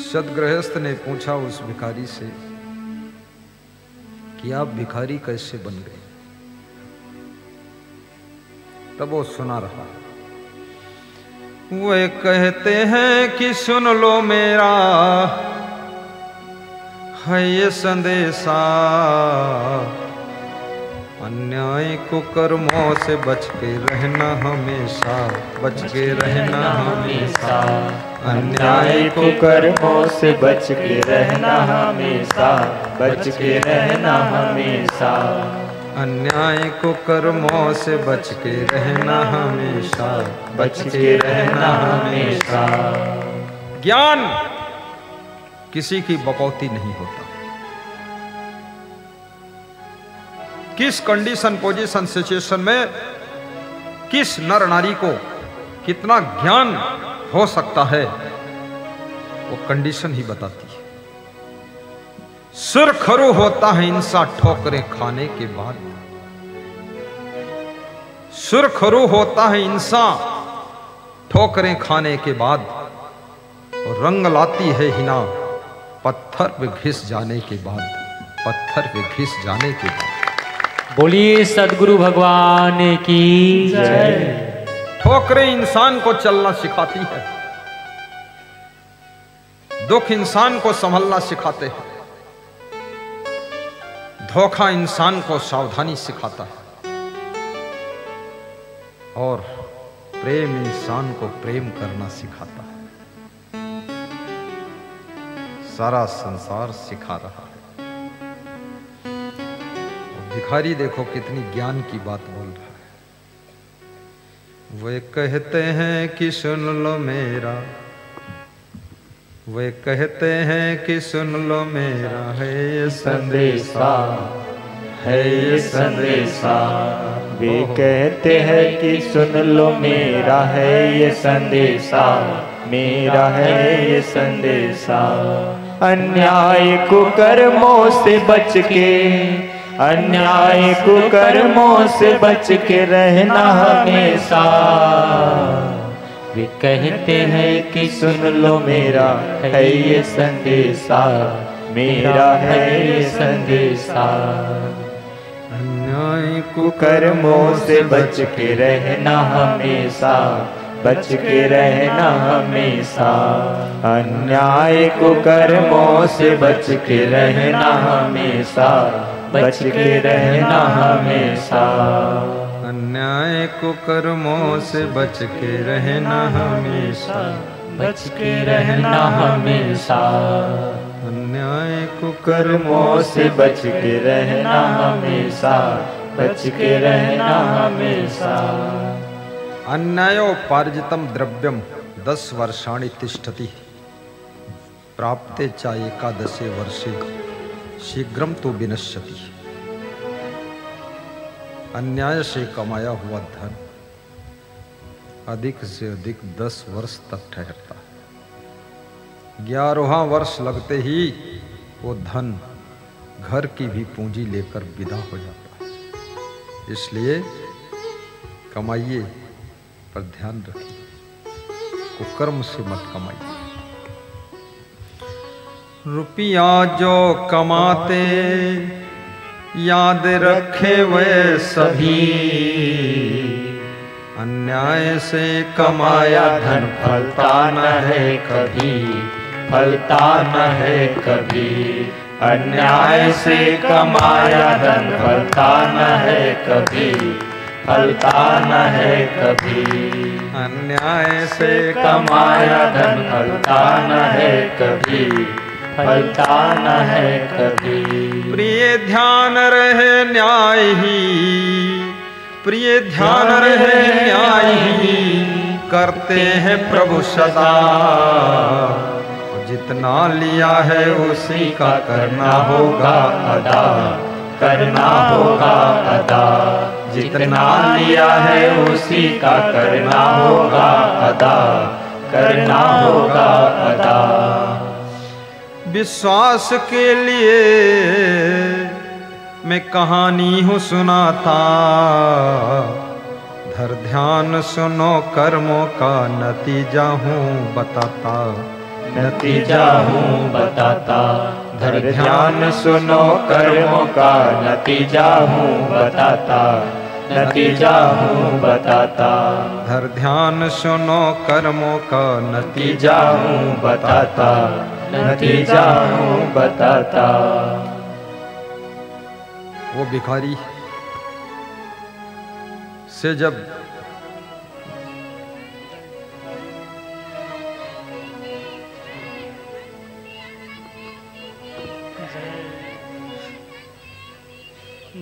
सदगृहस्थ ने पूछा उस भिखारी से कि आप भिखारी कैसे बन गए? तब वो सुना रहा। वे कहते हैं कि सुन लो मेरा है ये संदेशा, अन्याय कुकर्मों से बच के रहना हमेशा, बच के रहना हमेशा, अन्याय कुकर्मों से बच के रहना हमेशा, बच के रहना हमेशा, अन्याय कुकर्मों से बच के रहना हमेशा, बच के रहना हमेशा। ज्ञान किसी की बकौती नहीं होता। किस कंडीशन, पोजीशन, सिचुएशन में किस नर नारी को कितना ज्ञान हो सकता है वो कंडीशन ही बताती है। सुरखरू होता है इंसान ठोकरें खाने के बाद, सुरखरू होता है इंसान ठोकरें खाने के बाद, और रंग लाती है हिना पत्थर पे घिस जाने के बाद, पत्थर पे घिस जाने के बाद। बोलिए सदगुरु भगवान की जय। ठोकरें इंसान को चलना सिखाती है, दुख इंसान को संभलना सिखाते हैं, धोखा इंसान को सावधानी सिखाता है, और प्रेम इंसान को प्रेम करना सिखाता है। सारा संसार सिखा रहा है। भिखारी देखो कितनी ज्ञान की बात बोल रहा है। वे कहते हैं कि सुन लो मेरा, वे कहते हैं कि सुन लो मेरा है ये संदेशा, है ये संदेशा। वे कहते हैं कि सुन लो मेरा है ये संदेशा, मेरा है ये संदेशा। अन्याय कुकर्मों से बच के, अन्याय कुकर्मों से बच के रहना हमेशा। वे कहते हैं कि सुन लो मेरा है ये संदेशा, मेरा है ये संदेशा। अन्याय कुकर्मों से बच के रहना हमेशा, बच के रहना हमेशा। अन्याय कुकर्मों से बच के रहना हमेशा, बच के रहना हमेशा। अन्याय कुकर्मों से बच के रहना हमेशा, बच के रहना हमेशा। अन्याय कुकर्मों से बच के रहना हमेशा, बच के रहना हमेशा। अन्यायोपार्जितम द्रव्यम 10 वर्षाणि तिष्ठति, प्राप्ते च एकादशे वर्षे शीघ्रम तो विनश्यति। अन्याय से कमाया हुआ धन अधिक से अधिक 10 वर्ष तक ठहरता है। 11वां वर्ष लगते ही वो धन घर की भी पूंजी लेकर विदा हो जाता है। इसलिए कमाइए पर ध्यान रखिए, कुकर्म से मत कमाइए। रुपया जो कमाते याद रखे वे सभी, अन्याय से कमाया धन फलता न है कभी, फलता न है कभी। अन्याय से कमाया धन फलता न है कभी, फलता न है कभी। अन्याय से कमाया धन फलता न है कभी, फलता न है कभी। प्रिय ध्यान रहे न्याय ही, प्रिय ध्यान रहे न्याय ही, करते हैं प्रभु सदा। जितना लिया है उसी का करना होगा अदा, करना होगा अदा। जितना लिया है उसी का करना होगा अदा, करना होगा अदा। विश्वास के लिए मैं कहानी हूँ सुनाता, धर ध्यान सुनो कर्मों का नतीजा हूँ बताता। नतीजा हूँ बताता। धर ध्यान सुनो कर्मों का, नतीजा हूँ बताता, नतीजा हूँ बताता। धर ध्यान सुनो कर्मों का, नतीजा हूँ बताता, नतीजा हूँ बताता। वो भिखारी से जब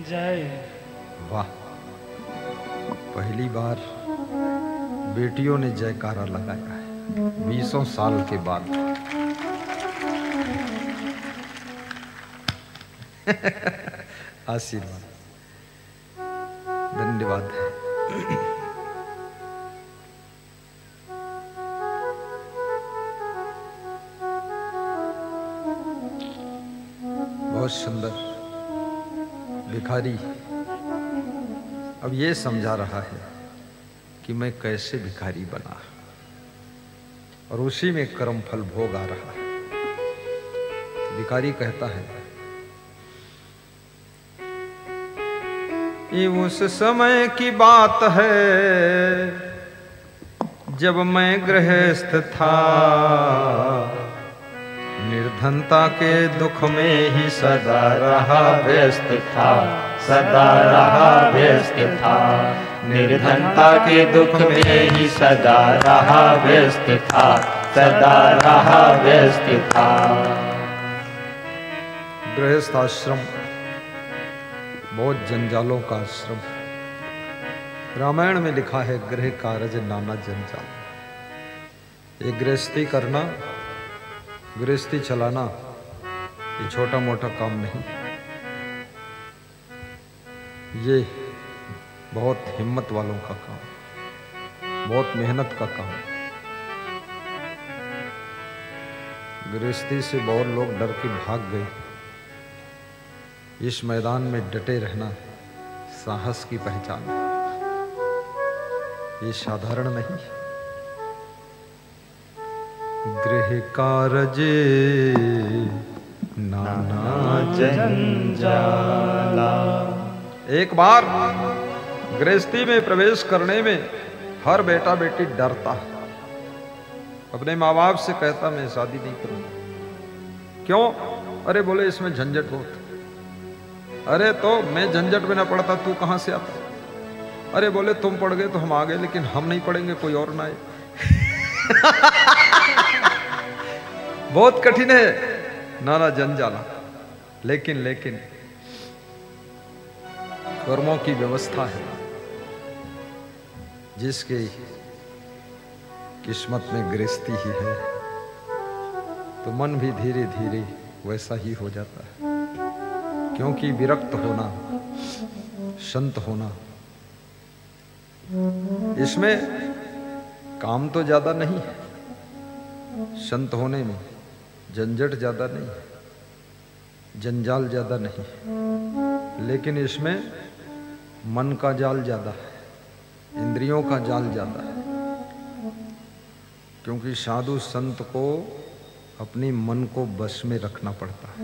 जय वाह, पहली बार बेटियों ने जयकारा लगाया है 20 साल के बाद। आशीर्वाद, धन्यवाद। बहुत सुंदर। भिखारी अब ये समझा रहा है कि मैं कैसे भिखारी बना, और उसी में कर्म फल भोग आ रहा है। तो भिखारी कहता है, ये उस समय की बात है जब मैं गृहस्थ था, निर्धनता के दुख में ही सदा रहा व्यस्त था, सदा रहा व्यस्त था। निर्धनता के दुख में ही सदा रहा व्यस्त था, सदा रहा व्यस्त था। गृहस्थ आश्रम बहुत जंजालों का आश्रम। रामायण में लिखा है, गृह कारज नाना जंजाल। ये गृहस्थी करना, गृहस्थी चलाना, ये छोटा मोटा काम नहीं, ये बहुत हिम्मत वालों का काम, बहुत मेहनत का काम। गृहस्थी से बहुत लोग डर के भाग गए। इस मैदान में डटे रहना साहस की पहचान है, ये साधारण नहीं। गृह कारजे नाना जंजाला। एक बार गृहस्थी में प्रवेश करने में हर बेटा बेटी डरता है, अपने माँ बाप से कहता मैं शादी नहीं करूंगा। क्यों? अरे बोले इसमें झंझट बहुत। अरे तो मैं झंझट में ना पड़ता तू कहां से आता? अरे बोले तुम पढ़ गए तो हम आ गए, लेकिन हम नहीं पढ़ेंगे, कोई और ना आए। बहुत कठिन है नाना जंजाला। लेकिन कर्मों की व्यवस्था है, जिसके किस्मत में गृहस्थी ही है तो मन भी धीरे धीरे वैसा ही हो जाता है। क्योंकि विरक्त होना, संत होना, इसमें काम तो ज्यादा नहीं है। संत होने में झंझट ज्यादा नहीं है, जंजाल ज्यादा नहीं है, लेकिन इसमें मन का जाल ज्यादा है, इंद्रियों का जाल ज्यादा है। क्योंकि साधु संत को अपनी मन को बस में रखना पड़ता है,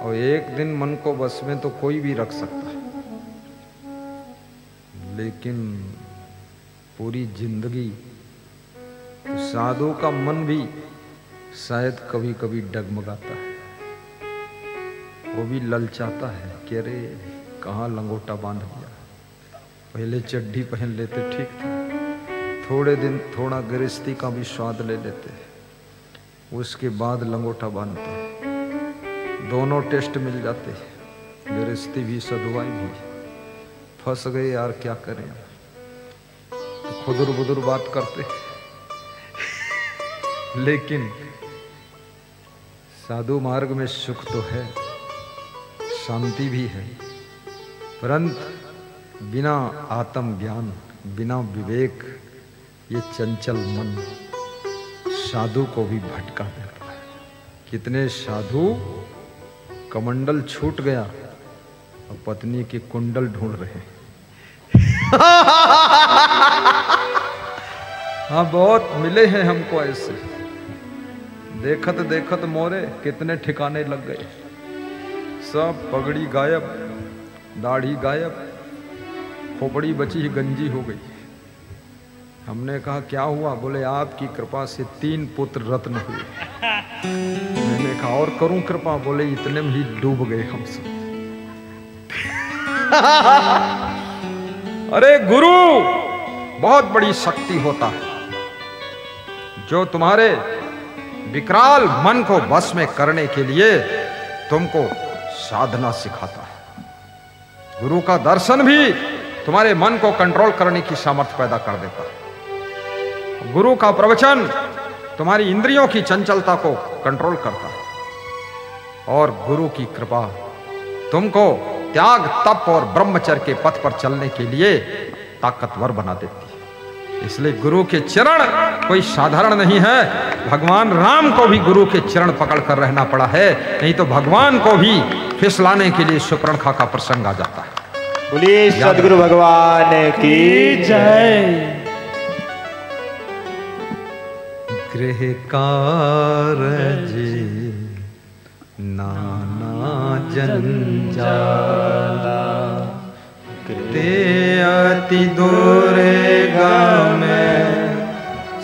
और एक दिन मन को बस में तो कोई भी रख सकता है, लेकिन पूरी जिंदगी तो साधु का मन भी शायद कभी कभी डगमगाता है, वो भी ललचाता है कि अरे कहाँ लंगोटा बांध दिया। पहले चड्ढी पहन लेते ठीक था, थोड़े दिन थोड़ा गृहस्थी का भी स्वाद ले लेते, उसके बाद लंगोटा बांधते, दोनों टेस्ट मिल जाते, गृहस्थी भी सधुआई भी। फंस गए यार, क्या करें, तो खुदुर बुदुर बात करते। लेकिन साधु मार्ग में सुख तो है, शांति भी है, परंतु बिना आत्म ज्ञान, बिना विवेक, ये चंचल मन साधु को भी भटका देता है। कितने साधु कमंडल छूट गया और पत्नी की कुंडल ढूंढ रहे हैं। हाँ, बहुत मिले हैं हमको ऐसे। देखत देखत मोरे कितने ठिकाने लग गए। सब पगड़ी गायब, दाढ़ी गायब, खोपड़ी बची गंजी हो गई। हमने कहा क्या हुआ? बोले आपकी कृपा से 3 पुत्र रत्न हुए। मैंने कहा और करूं कृपा? बोले इतने में ही डूब गए हम सब। अरे गुरु बहुत बड़ी शक्ति होता है जो तुम्हारे विकराल मन को वश में करने के लिए तुमको साधना सिखाता है। गुरु का दर्शन भी तुम्हारे मन को कंट्रोल करने की सामर्थ्य पैदा कर देता है। गुरु का प्रवचन तुम्हारी इंद्रियों की चंचलता को कंट्रोल करता है और गुरु की कृपा तुमको त्याग, तप और ब्रह्मचर्य के पथ पर चलने के लिए ताकतवर बना देती है। इसलिए गुरु के चरण कोई साधारण नहीं है। भगवान राम को भी गुरु के चरण पकड़कर रहना पड़ा है, नहीं तो भगवान को भी फिसलाने के लिए शूर्पणखा का प्रसंग आ जाता है। बोलिए सद्गुरु भगवान की जय। गृह कारज नाना जंजाला, ते अति दूरे गामे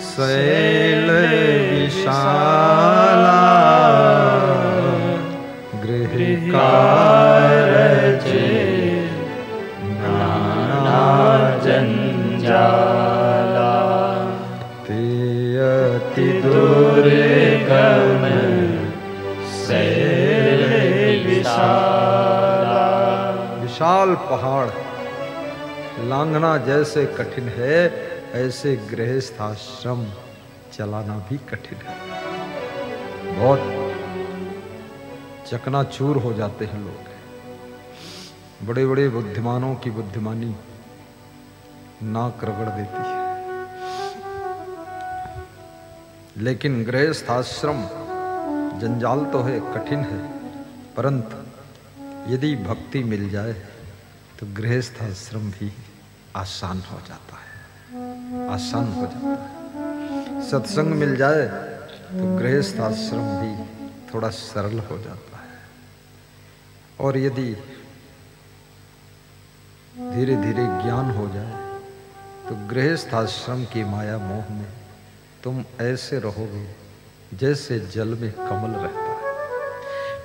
शैल विशाला। गृह कारज नाना जंजाला, ते अति दूरे गामे शैल विशाला। विशाल पहाड़ लांघना जैसे कठिन है, ऐसे गृहस्थ आश्रम चलाना भी कठिन है। बहुत चकनाचूर हो जाते हैं लोग। बड़े बड़े बुद्धिमानों की बुद्धिमानी नाक रगड़ देती है। लेकिन गृहस्थ आश्रम जंजाल तो है, कठिन है, परंतु यदि भक्ति मिल जाए तो गृहस्थ आश्रम भी आसान हो जाता है, आसान हो जाता है। सत्संग मिल जाए तो गृहस्थ आश्रम भी थोड़ा सरल हो जाता है। और यदि धीरे धीरे ज्ञान हो जाए तो गृहस्थ आश्रम की माया मोह में तुम ऐसे रहोगे जैसे जल में कमल रहता है।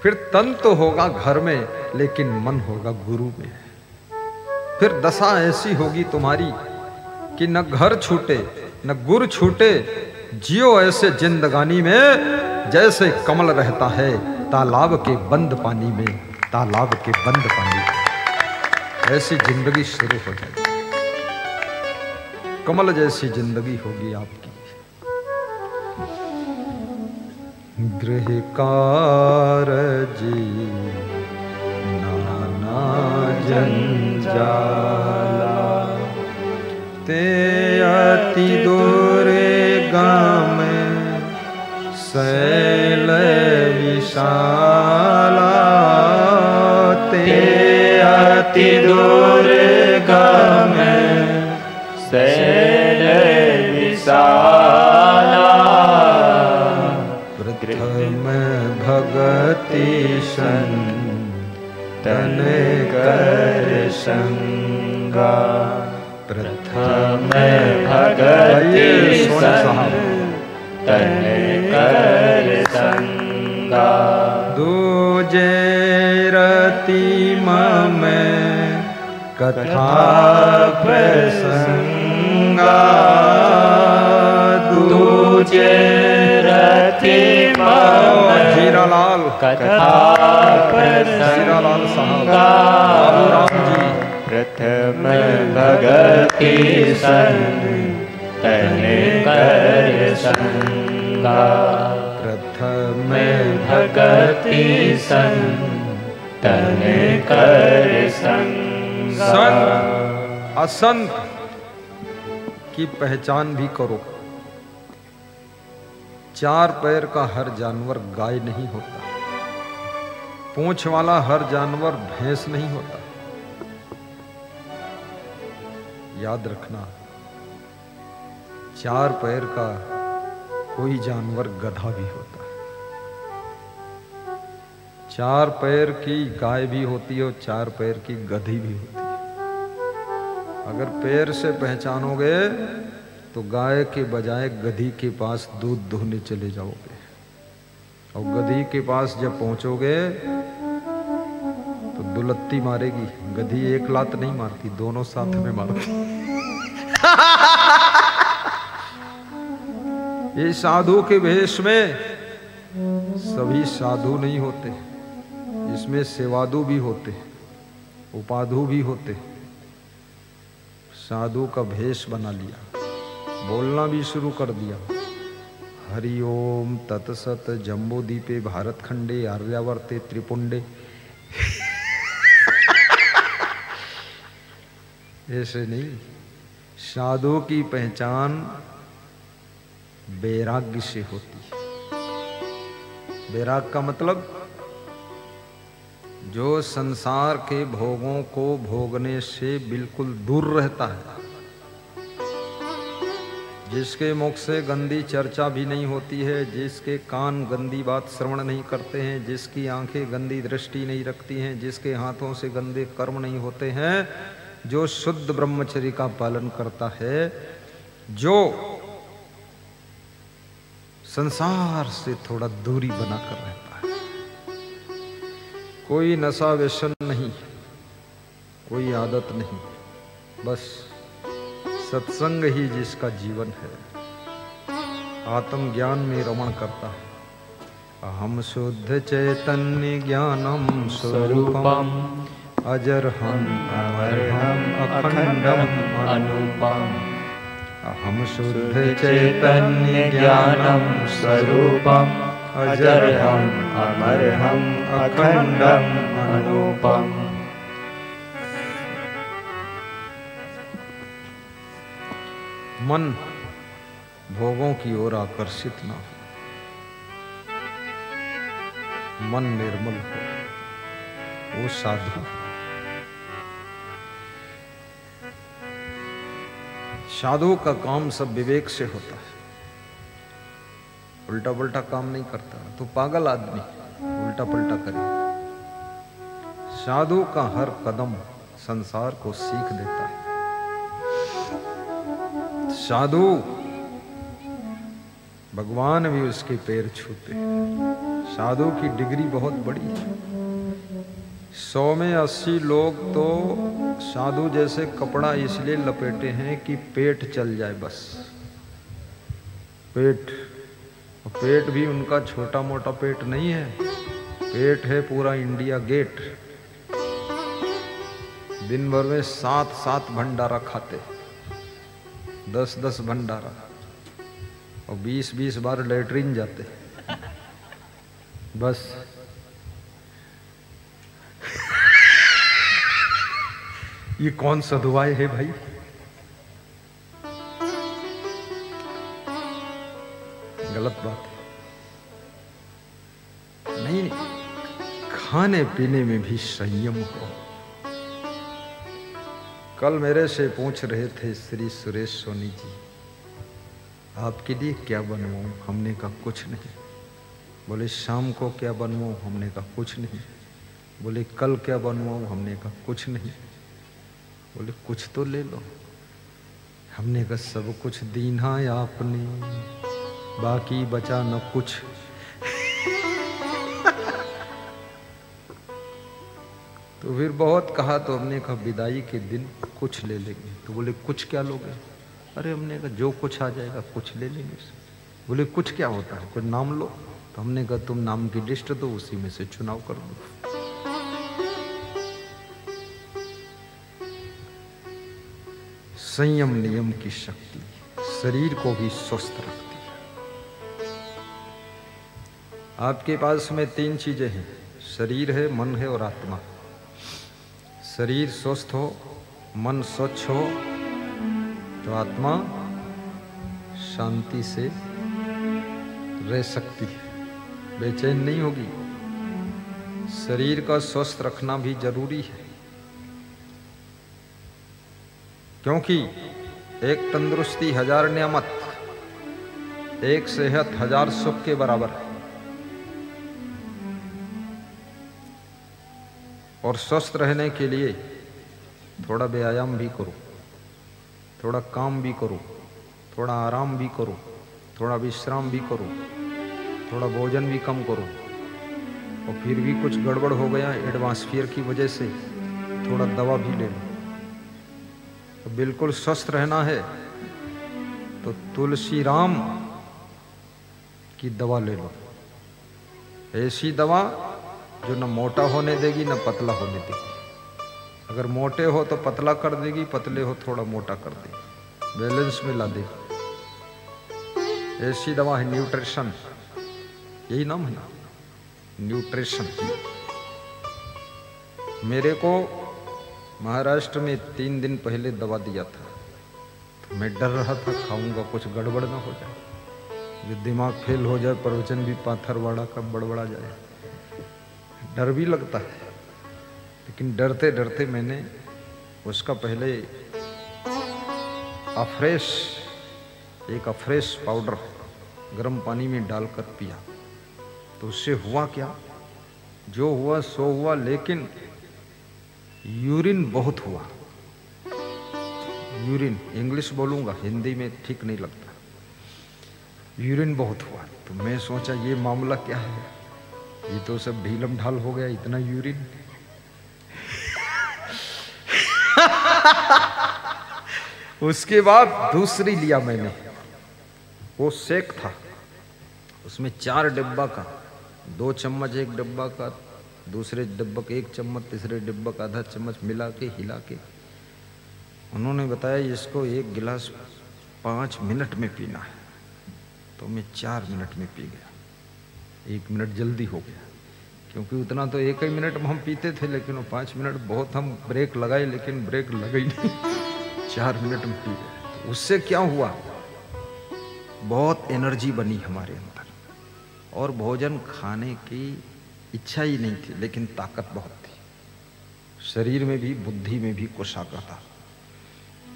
फिर तन तो होगा घर में, लेकिन मन होगा गुरु में। फिर दशा ऐसी होगी तुम्हारी कि न घर छूटे न गुरु छूटे, जियो ऐसे जिंदगानी में जैसे कमल रहता है तालाब के बंद पानी में, तालाब के बंद पानी में। ऐसी जिंदगी शुरू हो जाएगी, कमल जैसी जिंदगी होगी आपकी। गृह कारज नाना जंजाला, ते अति दूरे गामे शैल विशाला। ते अति दूरे गामे शैल विशाला। प्रथम भगति तन कर संगा, प्रथम भगति तन कर संगा। दूजे रति मम कथा प्रसंगा, दूजे रति मम जीरालाल कथा जीरालाल साहब प्रसंगा। बाबू राम जी। प्रथम भगति तन कर संगा, प्रथम भगति तन कर संगा। संत असंत की पहचान भी करो। 4 पैर का हर जानवर गाय नहीं होता, पूंछ वाला हर जानवर भैंस नहीं होता। याद रखना, 4 पैर का कोई जानवर गधा भी होता है। चार पैर की गाय भी होती है और चार पैर की गधी भी होती है। अगर पैर से पहचानोगे तो गाय के बजाय गधी के पास दूध दुहने चले जाओगे, और गधी के पास जब पहुंचोगे तो दुलत्ती मारेगी। गधी एक लात नहीं मारती, दोनों साथ में मारती। ये साधु के भेष में सभी साधु नहीं होते, इसमें सेवादु भी होते, उपाधु भी होते। साधु का भेष बना लिया, बोलना भी शुरू कर दिया। हरि ओम तत्सत जम्बूदीपे भारत खंडे आर्यावर्ते त्रिपुंडे। ऐसे नहीं, साधु की पहचान वैराग्य से होती है। वैराग का मतलब जो संसार के भोगों को भोगने से बिल्कुल दूर रहता है, जिसके मुख से गंदी चर्चा भी नहीं होती है, जिसके कान गंदी बात श्रवण नहीं करते हैं, जिसकी आंखें गंदी दृष्टि नहीं रखती हैं, जिसके हाथों से गंदे कर्म नहीं होते हैं, जो शुद्ध ब्रह्मचर्य का पालन करता है, जो संसार से थोड़ा दूरी बनाकर रहता है। कोई नशा व्यसन नहीं, कोई आदत नहीं, बस सत्संग ही जिसका जीवन है, आत्मज्ञान में रमण करता है। अहम शुद्ध चैतन्य ज्ञानम स्वरूपम अजरहम अमरहम अखंडम अनुपम। अहम शुद्ध चैतन्य ज्ञानम स्वरूपम अजरहम अमरहम अखंडम अनुपम। मन भोगों की ओर आकर्षित ना हो, मन निर्मल हो, वो साधु। साधु का काम सब विवेक से होता है, उल्टा पुल्टा काम नहीं करता। तो पागल आदमी उल्टा पुल्टा करे। साधु का हर कदम संसार को सीख देता है। साधु भगवान भी उसके पैर छूते हैं। साधु की डिग्री बहुत बड़ी है। 100 में 80 लोग तो साधु जैसे कपड़ा इसलिए लपेटे हैं कि पेट चल जाए, बस पेट। और पेट भी उनका छोटा मोटा पेट नहीं है, पेट है पूरा इंडिया गेट। दिन भर में 7-7 भंडारा खाते, 10-10 भंडारा, और 20-20 बार लेटरिन जाते, बस। ये कौन सा दुआएं है भाई? गलत बात है। नहीं, खाने पीने में भी संयम हो। कल मेरे से पूछ रहे थे श्री सुरेश सोनी जी, आपके लिए क्या बनवाऊं? हमने कहा कुछ नहीं। बोले शाम को क्या बनवाऊं? हमने कहा कुछ नहीं। बोले कल क्या बनवाऊं? हमने कहा कुछ नहीं। बोले कुछ तो ले लो। हमने कहा सब कुछ दीना आपने, बाकी बचा न कुछ। तो फिर बहुत कहा, तो हमने कहा विदाई के दिन कुछ ले लेंगे। तो बोले कुछ क्या लोगे? अरे हमने कहा जो कुछ आ जाएगा कुछ ले लेंगे। बोले कुछ क्या होता है? कुछ नाम लो। तो हमने कहा तुम नाम की लिस्ट दो, उसी में से चुनाव कर दो। संयम नियम की शक्ति शरीर को भी स्वस्थ रखती है। आपके पास में 3 चीजें हैं, शरीर है, मन है और आत्मा। शरीर स्वस्थ हो, मन स्वच्छ हो, तो आत्मा शांति से रह सकती है, बेचैन नहीं होगी। शरीर का स्वस्थ रखना भी जरूरी है, क्योंकि एक तंदुरुस्ती 1000 नियामत, एक सेहत 1000 सुख के बराबर है। और स्वस्थ रहने के लिए थोड़ा व्यायाम भी करो, थोड़ा काम भी करो, थोड़ा आराम भी करो, थोड़ा विश्राम भी करो, थोड़ा भोजन भी कम करो, और फिर भी कुछ गड़बड़ हो गया एटमॉस्फेयर की वजह से, थोड़ा दवा भी ले लो। तो बिल्कुल स्वस्थ रहना है तो तुलसी राम की दवा ले लो। ऐसी दवा जो न मोटा होने देगी न पतला होने देगी। अगर मोटे हो तो पतला कर देगी, पतले हो थोड़ा मोटा कर देगी, बैलेंस में ला देगी। ऐसी दवा है न्यूट्रिशन, यही नाम है ना, न्यूट्रिशन। मेरे को महाराष्ट्र में 3 दिन पहले दवा दिया था, तो मैं डर रहा था खाऊंगा कुछ गड़बड़ ना हो जाए, जो दिमाग फेल हो जाए, प्रवचन भी पाथरवाड़ा का बड़बड़ा जाए, डर भी लगता है। लेकिन डरते डरते मैंने उसका पहले एक अफ्रेश पाउडर गर्म पानी में डालकर पिया। तो उससे हुआ क्या, जो हुआ सो हुआ, लेकिन यूरिन बहुत हुआ। यूरिन इंग्लिश बोलूंगा, हिंदी में ठीक नहीं लगता। यूरिन बहुत हुआ। तो मैं सोचा ये मामला क्या है, ये तो सब ढीलम ढाल हो गया, इतना यूरिन। उसके बाद दूसरी लिया मैंने, वो शेक था, उसमें 4 डिब्बा का, 2 चम्मच एक डिब्बा का, दूसरे डिब्बा का 1 चम्मच, तीसरे डिब्बा का आधा चम्मच मिला के हिला के उन्होंने बताया इसको 1 गिलास 5 मिनट में पीना है। तो मैं 4 मिनट में पी गया। 1 मिनट जल्दी हो गया, क्योंकि उतना तो 1 ही मिनट में हम पीते थे, लेकिन वो 5 मिनट बहुत हम ब्रेक लगाए, लेकिन ब्रेक लगा ही नहीं। 4 मिनट में पी गए। तो उससे क्या हुआ, बहुत एनर्जी बनी हमारे अंदर, और भोजन खाने की इच्छा ही नहीं थी, लेकिन ताकत बहुत थी। शरीर में भी बुद्धि में भी कुशाग्र था,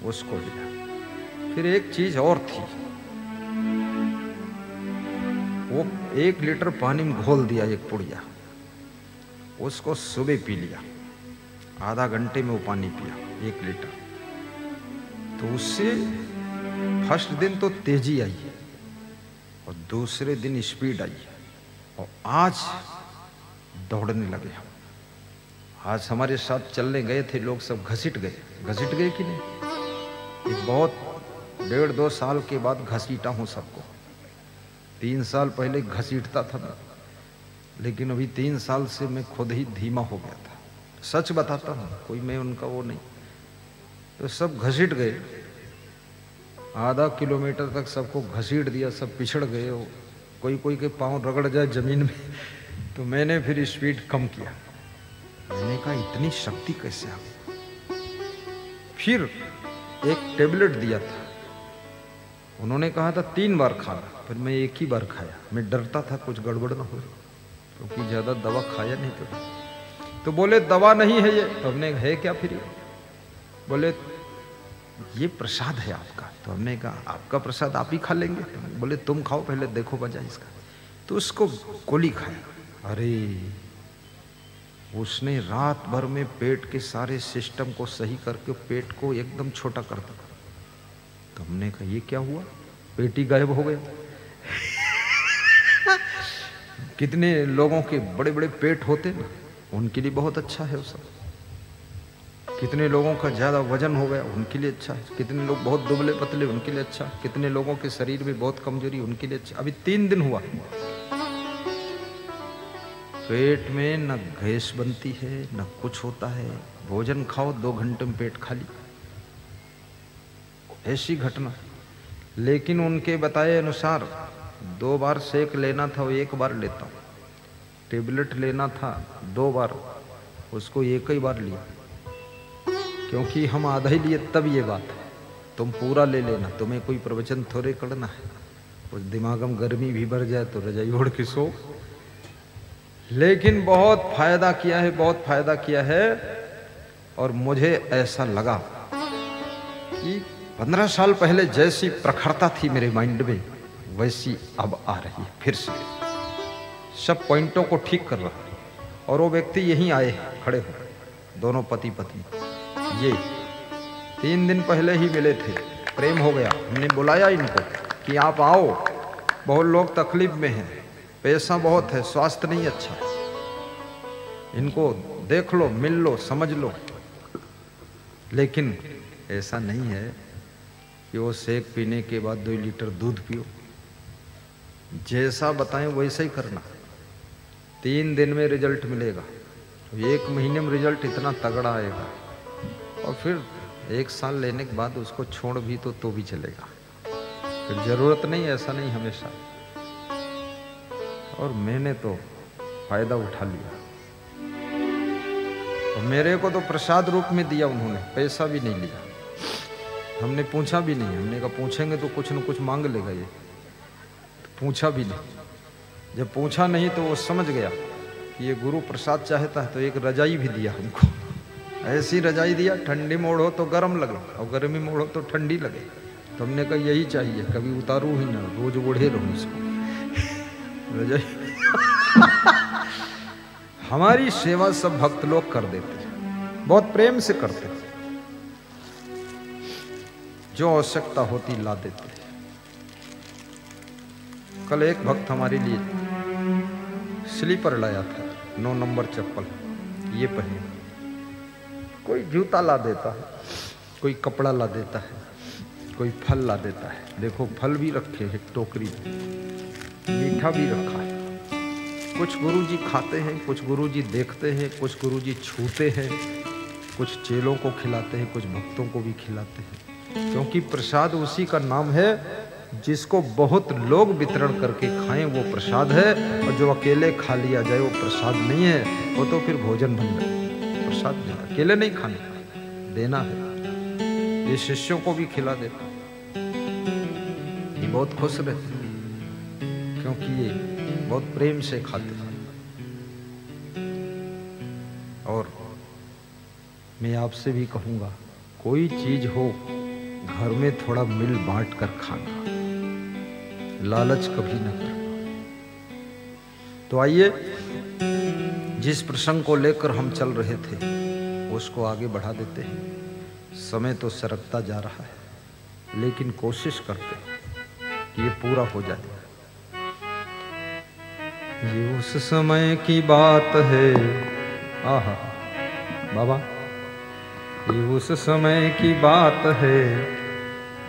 उसको लिया। फिर एक चीज और थी, वो 1 लीटर पानी में घोल दिया, एक पुड़िया, उसको सुबह पी लिया। आधा घंटे में वो पानी पिया 1 लीटर। तो उससे फर्स्ट दिन तो तेजी आई और दूसरे दिन स्पीड आई, और आज दौड़ने लगे हम। आज हमारे साथ चलने गए थे लोग, सब घसीट गए कि नहीं। एक बहुत 1.5-2 साल के बाद घसीटा हूं सबको। 3 साल पहले घसीटता था मैं, लेकिन अभी 3 साल से मैं खुद ही धीमा हो गया था। सच बताता हूं, कोई मैं उनका वो नहीं। तो सब घसीट गए, आधा किलोमीटर तक सबको घसीट दिया, सब पिछड़ गए। हो कोई के पांव रगड़ जाए जमीन में। तो मैंने फिर स्पीड कम किया। मैंने कहा इतनी शक्ति कैसे आ गई। फिर एक टेबलेट दिया था, उन्होंने कहा था 3 बार खाना, फिर मैं 1 ही बार खाया। मैं डरता था कुछ गड़बड़ ना हो, क्योंकि ज्यादा दवा खाया नहीं कभी। तो बोले दवा नहीं है ये। तो हमने है क्या फिर ये? बोले ये प्रसाद है आपका। तो हमने कहा आपका प्रसाद आप ही खा लेंगे? तो बोले तुम खाओ पहले, देखो मजा इसका। तो उसको गोली खाया। अरे उसने रात भर में पेट के सारे सिस्टम को सही करके पेट को एकदम छोटा कर दिया। तो हमने कहा ये क्या हुआ, पेट ही गायब हो गया। कितने लोगों के बड़े बड़े पेट होते ना, उनके लिए बहुत अच्छा है वो सब। कितने लोगों का ज्यादा वजन हो गया, उनके लिए अच्छा है। कितने लोग बहुत दुबले पतले, उनके लिए अच्छा। कितने लोगों के शरीर में बहुत कमजोरी, उनके लिए अच्छा। अभी 3 दिन हुआ, पेट में न गैस बनती है न कुछ होता है। भोजन खाओ 2 घंटे में पेट खाली, ऐसी घटना। लेकिन उनके बताए अनुसार 2 बार सेक लेना था, वो 1 बार लेता हूं। टेबलेट लेना था 2 बार, उसको 1 ही बार लिया। क्योंकि हम आधा ही लिए, तब ये बात है। तुम पूरा ले लेना, तुम्हें कोई प्रवचन थोड़े करना है। उस दिमाग में गर्मी भी भर जाए तो रजाई ओढ़ के सो। लेकिन बहुत फायदा किया है, बहुत फायदा किया है। और मुझे ऐसा लगा कि 15 साल पहले जैसी प्रखरता थी मेरे माइंड में, वैसी अब आ रही है फिर से। सब पॉइंटों को ठीक कर रहा। और वो व्यक्ति यहीं आए खड़े हो, दोनों पति पत्नी। ये 3 दिन पहले ही मिले थे, प्रेम हो गया। हमने बुलाया इनको कि आप आओ, बहुत लोग तकलीफ में हैं, पैसा बहुत है, स्वास्थ्य नहीं अच्छा, इनको देख लो, मिल लो, समझ लो। लेकिन ऐसा नहीं है कि वो शेक पीने के बाद 2 लीटर दूध पियो। जैसा बताएं वैसा ही करना। 3 दिन में रिजल्ट मिलेगा, 1 महीने में रिजल्ट इतना तगड़ा आएगा, और फिर 1 साल लेने के बाद उसको छोड़ भी तो भी चलेगा। फिर जरूरत नहीं, ऐसा नहीं हमेशा। और मैंने तो फायदा उठा लिया। और मेरे को तो प्रसाद रूप में दिया उन्होंने, पैसा भी नहीं लिया। हमने पूछा भी नहीं, हमने कहा पूछेंगे तो कुछ न कुछ मांग लेगा ये, तो पूछा भी नहीं। जब पूछा नहीं तो वो समझ गया कि ये गुरु प्रसाद चाहता है, तो एक रजाई भी दिया हमको। ऐसी रजाई दिया, ठंडी मोड़ हो तो गर्म लगे और गर्मी मोड़ हो तो ठंडी लगे। तो हमने कहा यही चाहिए, कभी उतारू ही ना, रोज ओढ़े रहूं इसको रजाई। हमारी सेवा सब भक्त लोग कर देते हैं, बहुत प्रेम से करते हैं, जो आवश्यकता होती ला देते हैं। कल एक भक्त हमारे लिए स्लीपर लाया था, 9 नंबर चप्पल, ये पहने। कोई जूता ला देता है, कोई कपड़ा ला देता है, कोई फल ला देता है। देखो फल भी रखे हैं टोकरी में, मीठा भी रखा है। कुछ गुरुजी खाते हैं, कुछ गुरुजी देखते हैं, कुछ गुरुजी छूते हैं, कुछ चेलों को खिलाते हैं, कुछ भक्तों को भी खिलाते हैं। क्योंकि प्रसाद उसी का नाम है जिसको बहुत लोग वितरण करके खाएं वो प्रसाद है, और जो अकेले खा लिया जाए वो प्रसाद नहीं है, वो तो फिर भोजन बन गया। प्रसाद नहीं, अकेले नहीं खाने का, देना है। ये शिष्यों को भी खिला देता, ये बहुत खुश रहते क्योंकि ये बहुत प्रेम से खाते हैं। और मैं आपसे भी कहूंगा, कोई चीज हो घर में थोड़ा मिल बांट कर खाना, लालच कभी न करना। तो आइए, जिस प्रसंग को लेकर हम चल रहे थे उसको आगे बढ़ा देते हैं। समय तो सरकता जा रहा है, लेकिन कोशिश करते हैं कि ये पूरा हो जाए। ये उस समय की बात है, आहा बाबा, ये उस समय की बात है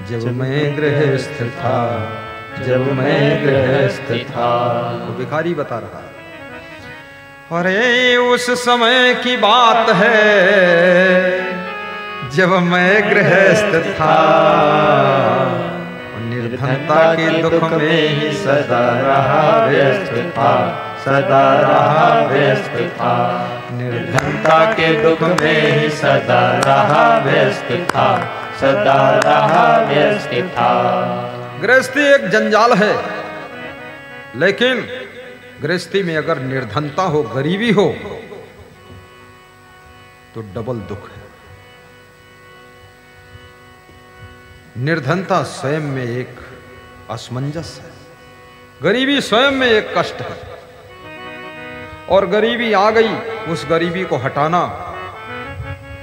जब मैं गृहस्थ था, जब मैं गृहस्थ था। तो भिखारी बता रहा है, अरे उस समय की बात है जब मैं गृहस्थ था, निर्धनता के दुख में ही सदा रहा व्यस्त था, सदा रहा व्यस्त था। निर्धनता के दुख में ही सदा रहा व्यस्त था, सदा रहा व्यस्त था। गृहस्थी एक जंजाल है, लेकिन गृहस्थी में अगर निर्धनता हो, गरीबी हो, तो डबल दुख है। निर्धनता स्वयं में एक असमंजस है, गरीबी स्वयं में एक कष्ट है। और गरीबी आ गई, उस गरीबी को हटाना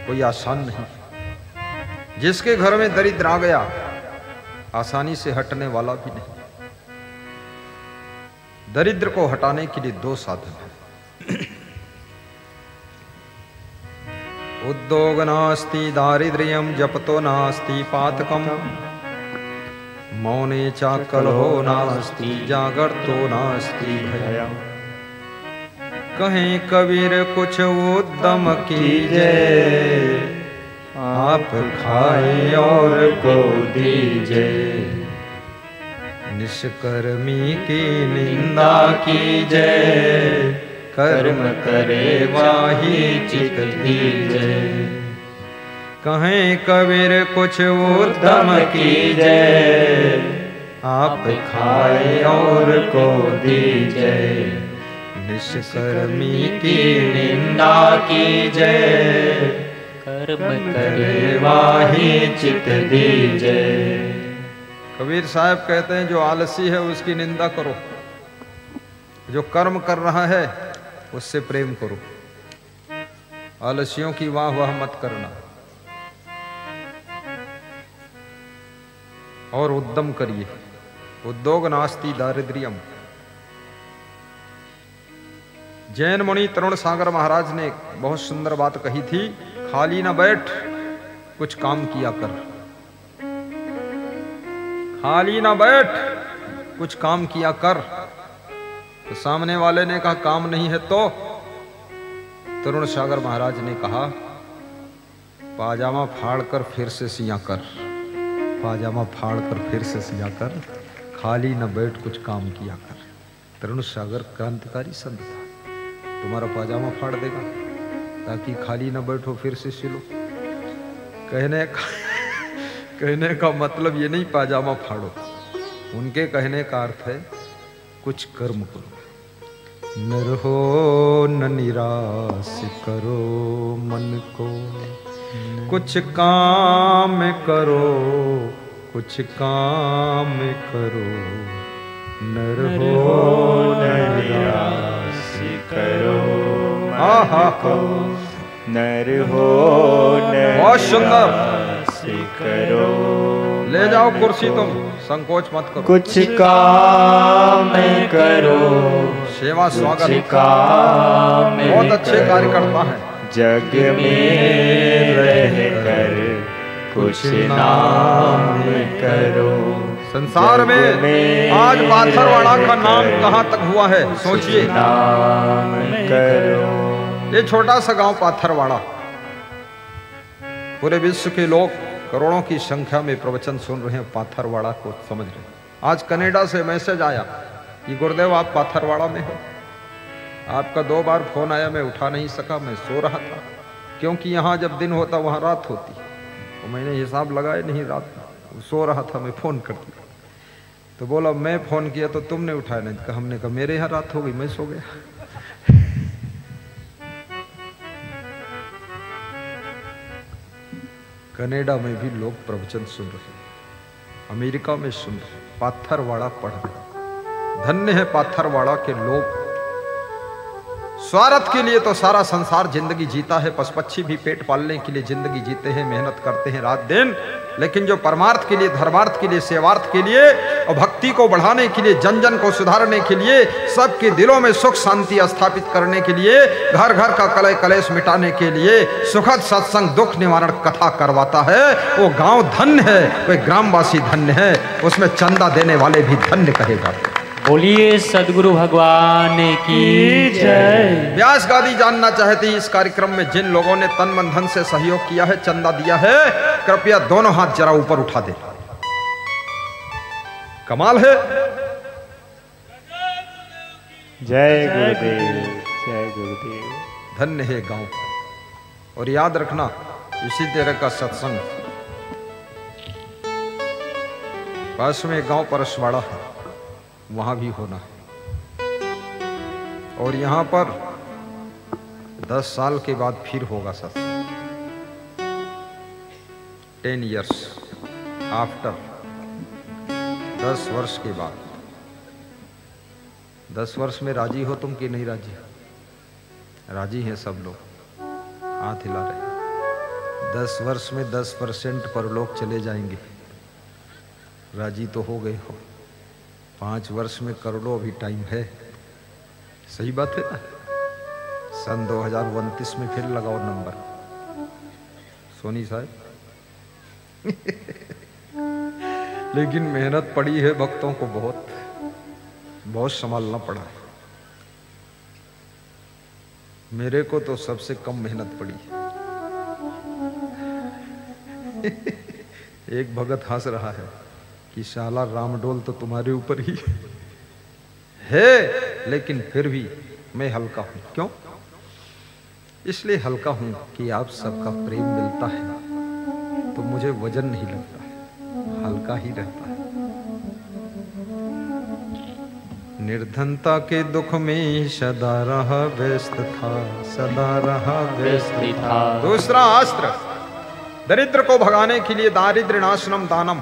कोई आसान नहीं। जिसके घर में दरिद्र आ गया, आसानी से हटने वाला भी नहीं। दरिद्र को हटाने के लिए 2 साधन हैं। उद्योग नास्ति दारिद्र्यम जपतो नास्ति पातकम, मौने चाकलहो नास्ति जागरतो नास्ति भयम। कहें कबीर कुछ उद्यम कीजिए, आप खाए और को दीजिए। निष्कर्मी की निंदा कीजिए, कर्म करे वाही चित दीजिए। कहें कबीर कुछ उद्यम कीजिए, आप खाए और को दीजिए। निष्कर्मी की निंदा कीजिए, कर्म करे वाही चित दीजिए। कबीर साहब कहते हैं, जो आलसी है उसकी निंदा करो, जो कर्म कर रहा है उससे प्रेम करो। आलसियों की वाह वाह मत करना और उद्यम करिए। उद्योग नास्ति दारिद्र्यम। जैन मुनि तरुण सागर महाराज ने बहुत सुंदर बात कही थी, खाली ना बैठ, कुछ काम किया कर। खाली ना बैठ, कुछ काम किया कर। तो सामने वाले ने कहा काम नहीं है तो तरुण सागर महाराज ने कहा पाजामा फाड़ कर फिर से सिया कर। पाजामा फाड़ कर फिर से सिया कर, खाली न बैठ कुछ काम किया कर। तरुण सागर क्रांतिकारी संत था, तुम्हारा पाजामा फाड़ देगा ताकि खाली न बैठो फिर से सिलो। कहने का मतलब ये नहीं पाजामा फाड़ो, उनके कहने का अर्थ है कुछ कर्म करो। नर हो न निराश करो मन को, कुछ काम करो, कुछ काम करो। नर हो न निराश करो मन को, नर हो न बहुत सुंदर। करो। ले जाओ कुर्सी, तुम संकोच मत करो। कुछ काम करो, सेवा स्वागत, बहुत अच्छे कार्यकर्ता है। जग में रह कर कुछ नाम करो। संसार में आज पाथरवाड़ा का नाम कहाँ तक हुआ है सोचिए। नाम करो। ये छोटा सा गांव पाथरवाड़ा, पूरे विश्व के लोग करोड़ों की संख्या में प्रवचन सुन रहे हैं, पाथरवाड़ा को समझ रहे हैं। आज कनाडा से मैसेज आया कि गुरुदेव आप पाथरवाड़ा में हो। आपका 2 बार फोन आया, मैं उठा नहीं सका, मैं सो रहा था, क्योंकि यहाँ जब दिन होता वहाँ रात होती। तो मैंने हिसाब लगाया नहीं, रात सो रहा था, मैं फोन कर दिया। तो बोला मैं फोन किया तो तुमने उठाया नहीं। कहा हमने कहा मेरे यहाँ रात हो गई, मैं सो गया। कनाडा में भी लोग प्रवचन सुन रहे हैं, अमेरिका में सुन रहे हैं, पाथरवाड़ा पढ़ रहे। धन्य है पाथरवाड़ा के लोग। स्वार्थ के लिए तो सारा संसार जिंदगी जीता है, पशु पक्षी भी पेट पालने के लिए जिंदगी जीते हैं, मेहनत करते हैं रात दिन। लेकिन जो परमार्थ के लिए, धर्मार्थ के लिए, सेवार्थ के लिए और भक्ति को बढ़ाने के लिए, जन जन को सुधारने के लिए, सबके दिलों में सुख शांति स्थापित करने के लिए, घर घर का कलह कलेश मिटाने के लिए सुखद सत्संग दुख निवारण कथा करवाता है, वो गांव धन्य है, कोई ग्रामवासी धन्य है, उसमें चंदा देने वाले भी धन्य कहे जाते हैं। बोलिए सदगुरु भगवान की जय। व्यास गादी जानना चाहती इस कार्यक्रम में जिन लोगों ने तन मन धन से सहयोग किया है, चंदा दिया है, कृपया दोनों हाथ जरा ऊपर उठा दे। कमाल है। जय गुरुदेव, जय गुरुदेव। धन्य है गांव। और याद रखना इसी तरह का सत्संग पास में गांव परसवाड़ा है, वहां भी होना है। और यहां पर 10 साल के बाद फिर होगा सत्संग। 10 years आफ्टर, 10 वर्ष के बाद। 10 वर्ष में राजी हो तुम कि नहीं राजी हो? राजी हैं सब लोग, हाथ हिला रहे। 10 वर्ष में 10% पर लोग चले जाएंगे, राजी तो हो गए हो। 5 वर्ष में करोड़ों अभी टाइम है। सही बात है ना? सन 2029 में फिर लगाओ नंबर, सोनी साहब। लेकिन मेहनत पड़ी है भक्तों को, बहुत संभालना पड़ा है। मेरे को तो सबसे कम मेहनत पड़ी है। एक भगत हंस रहा है कि शाला रामडोल तो तुम्हारे ऊपर ही है, लेकिन फिर भी मैं हल्का हूं। क्यों? इसलिए हल्का हूं कि आप सबका प्रेम मिलता है तो मुझे वजन नहीं लगता है, हल्का ही रहता है। निर्धनता के दुख में सदा रहा व्यस्त था, सदा रहा व्यस्त था। दूसरा अस्त्र दरिद्र को भगाने के लिए दारिद्र्य नाशनम दानम,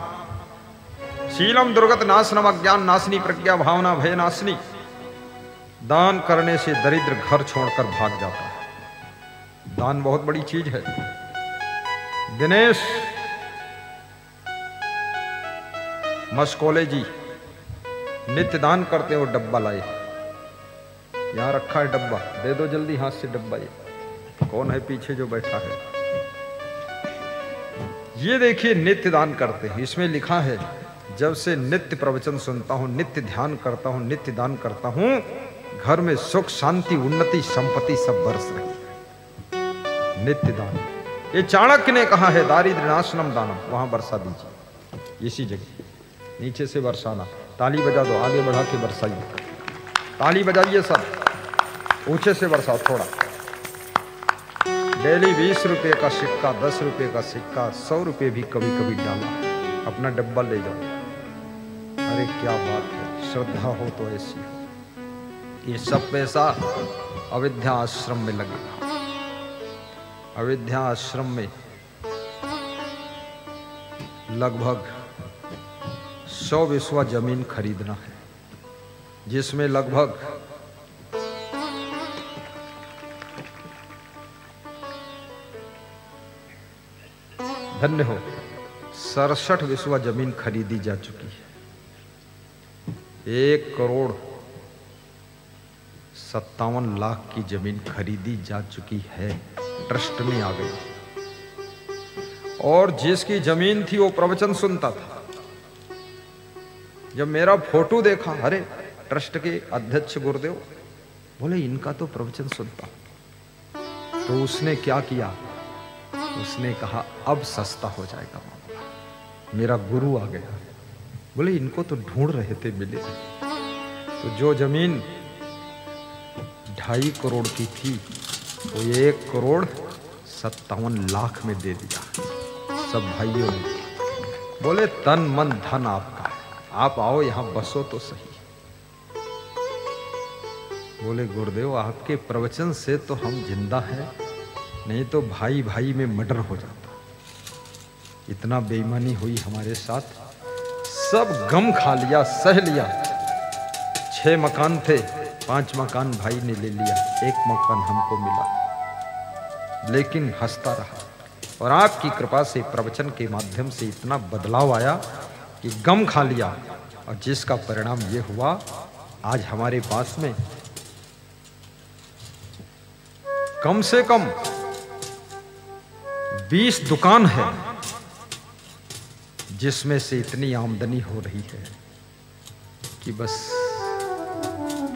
शीलम दुर्गत नाशनम अज्ञान नाशनी प्रज्ञा भावना भय नाशनी। दान करने से दरिद्र घर छोड़कर भाग जाता है। दान बहुत बड़ी चीज है। दिनेश मस्कोले जी नित्य दान करते हो, डब्बा लाए, यहां रखा है डब्बा, दे दो जल्दी हाथ से डब्बा। ये कौन है पीछे जो बैठा है? ये देखिए नित्य दान करते हैं। इसमें लिखा है जब से नित्य प्रवचन सुनता हूं, नित्य ध्यान करता हूं, नित्य दान करता हूं, घर में सुख शांति उन्नति संपत्ति सब बरस रही है। नित्य दान ये चाणक्य ने कहा है, दारिद्र्य नाशनम दानम, वहां बरसा दीजिए, इसी जगह नीचे से बरसाना। ताली बजा दो, आगे बढ़ा के बरसाइए, ताली बजाइए सब, ऊंचे से बरसाओ थोड़ा। डेली 20 रुपए का सिक्का, 10 रुपए का सिक्का, 100 रुपए भी कभी कभी डाला, अपना डब्बा ले जाओ। अरे क्या बात है, श्रद्धा हो तो ऐसी हो। ये सब पैसा अविद्या आश्रम में लगेगा। अविद्या आश्रम में लगभग 100 बिस्वा जमीन खरीदना है, जिसमें लगभग धन्य हो 67 बिस्वा जमीन खरीदी जा चुकी है। 1,57,00,000 की जमीन खरीदी जा चुकी है, ट्रस्ट में आ गई। और जिसकी जमीन थी वो प्रवचन सुनता था। जब मेरा फोटो देखा, अरे ट्रस्ट के अध्यक्ष गुरुदेव, बोले इनका तो प्रवचन सुनता। तो उसने क्या किया, उसने कहा अब सस्ता हो जाएगा मामला, मेरा गुरु आ गया। बोले इनको तो ढूंढ रहे थे, मिले। तो जो जमीन 2.5 करोड़ की थी वो 1,57,00,000 में दे दिया सब भाइयों ने। बोले तन मन धन आपका है, आप आओ यहां बसो तो सही। बोले गुरुदेव आपके प्रवचन से तो हम जिंदा हैं, नहीं तो भाई भाई में मर्डर हो जाता। इतना बेईमानी हुई हमारे साथ, सब गम खा लिया, सह लिया। 6 मकान थे, 5 मकान भाई ने ले लिया, 1 मकान हमको मिला, लेकिन हंसता रहा। और आपकी कृपा से प्रवचन के माध्यम से इतना बदलाव आया कि गम खा लिया, और जिसका परिणाम ये हुआ आज हमारे पास में कम से कम 20 दुकान है, जिसमें से इतनी आमदनी हो रही है कि बस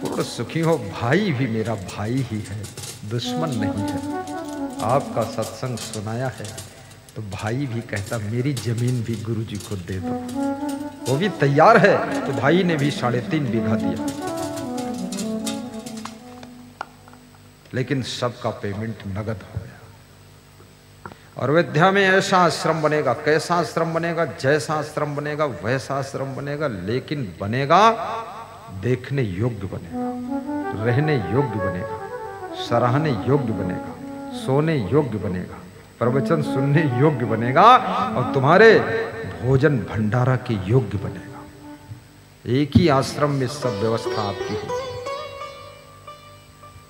पूर्ण सुखी हो। भाई भी मेरा भाई ही है, दुश्मन नहीं है। आपका सत्संग सुनाया है तो भाई भी कहता मेरी जमीन भी गुरुजी को दे दो, वो भी तैयार है। तो भाई ने भी 3.5 बीघा दिया, लेकिन सबका पेमेंट नगद हो गया। और अयोध्या में ऐसा आश्रम बनेगा, कैसा आश्रम बनेगा, जैसा आश्रम बनेगा वैसा आश्रम बनेगा, लेकिन बनेगा देखने योग्य बनेगा, रहने योग्य बनेगा, सराहने योग्य बनेगा, सोने योग्य बनेगा, प्रवचन सुनने योग्य बनेगा, और तुम्हारे भोजन भंडारा के योग्य बनेगा। एक ही आश्रम में सब व्यवस्था आपकी होगी।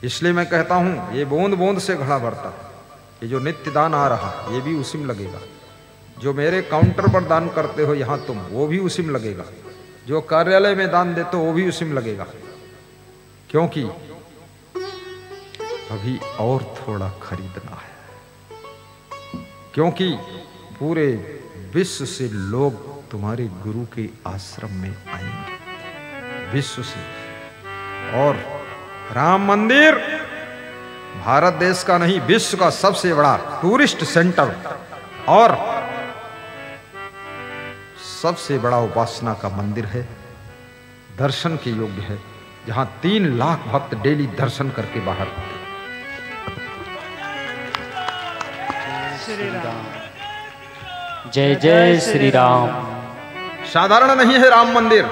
इसलिए मैं कहता हूं ये बूंद बूंद से घड़ा भरता है। ये जो नित्य दान आ रहा ये भी उसी में लगेगा। जो मेरे काउंटर पर दान करते हो यहां तुम, वो भी उसी में लगेगा। जो कार्यालय में दान देते हो वो भी उसी में लगेगा। क्योंकि अभी और थोड़ा खरीदना है, क्योंकि पूरे विश्व से लोग तुम्हारे गुरु के आश्रम में आएंगे, विश्व से। और राम मंदिर भारत देश का नहीं, विश्व का सबसे बड़ा टूरिस्ट सेंटर और सबसे बड़ा उपासना का मंदिर है, दर्शन के योग्य है, जहां 3 लाख भक्त डेली दर्शन करके बाहर आते हैं। श्री राम, जय जय श्री राम। साधारण नहीं है राम मंदिर,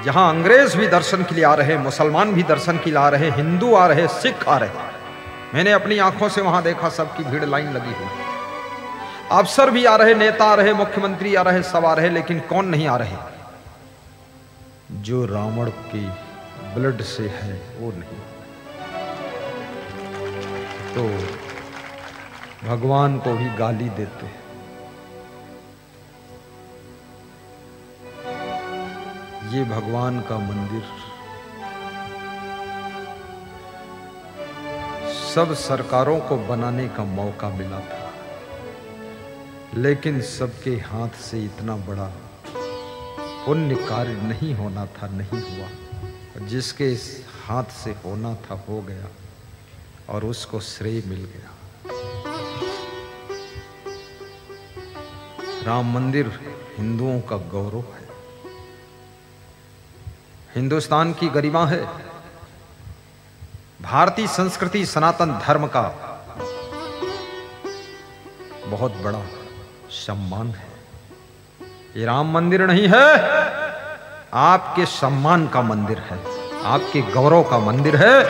जहां अंग्रेज भी दर्शन के लिए आ रहे, मुसलमान भी दर्शन के लिए आ रहे, हिंदू आ रहे, सिख आ रहे। मैंने अपनी आंखों से वहां देखा, सबकी भीड़ लाइन लगी हुई। अफसर भी आ रहे, नेता आ रहे, मुख्यमंत्री आ रहे, सब आ रहे, लेकिन कौन नहीं आ रहे? जो रावण की ब्लड से है वो नहीं। तो भगवान को भी गाली देते हैं। ये भगवान का मंदिर सब सरकारों को बनाने का मौका मिला था, लेकिन सबके हाथ से इतना बड़ा पुण्य कार्य नहीं होना था, नहीं हुआ। जिसके हाथ से होना था हो गया और उसको श्रेय मिल गया। राम मंदिर हिंदुओं का गौरव है, हिंदुस्तान की गरिमा है, भारतीय संस्कृति सनातन धर्म का बहुत बड़ा सम्मान है। ये राम मंदिर नहीं है, आपके सम्मान का मंदिर है, आपके गौरव का मंदिर है,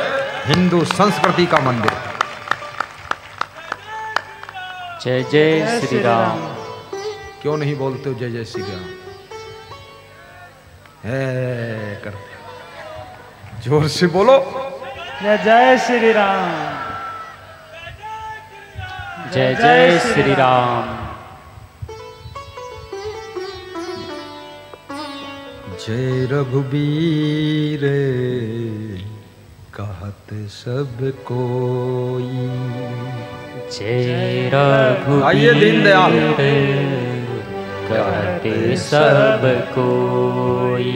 हिंदू संस्कृति का मंदिर है। जय जय श्री राम। क्यों नहीं बोलते हो जय जय श्री राम? है करते, जोर से बोलो जय जय श्री राम। जय जय श्री राम। जय रघुबीर कहत सब कोई। जय रघुबीर आइए दीनदयाल। कहते सब कोई।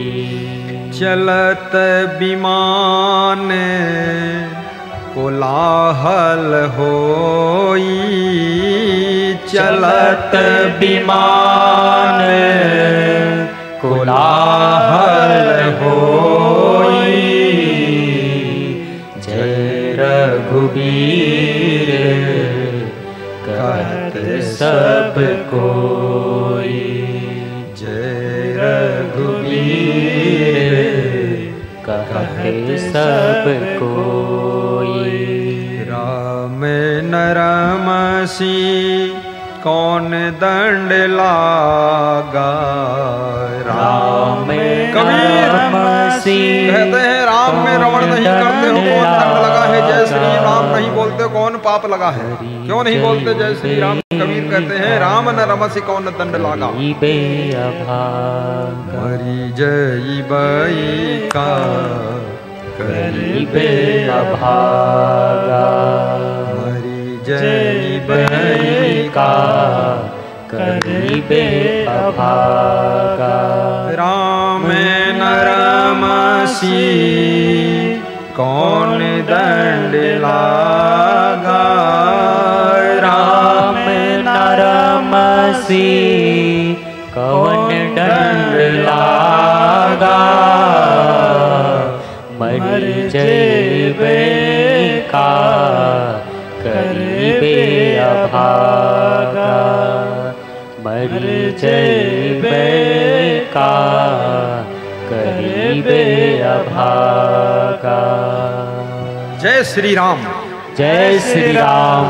चलत विमान कोलाहल होई। चलत विमान कोलाहल होई। जय रघुबीर कहते सब कोई। जय रघुबीर कहते सब कोई। राम नरमसी कौन दंड लागा। राम कबीर कहते हैं राम में रमण नहीं करते हो कौन दंड लगा है। जय श्री राम नहीं बोलते कौन पाप लगा है। क्यों नहीं बोलते जय श्री राम? कबीर कहते हैं राम न रमसी कौन दंड लागा। मरी जय बई का करीबे अभागा। मरी जय बई का करीबे अभागा। राम न रमसी कौन दंड लागा। राम न रमसी कौन दंड लागा। मर जैबे का करीबे अभागा। मर जैबे का करीबे अभागा। जय श्री राम। जय श्री राम।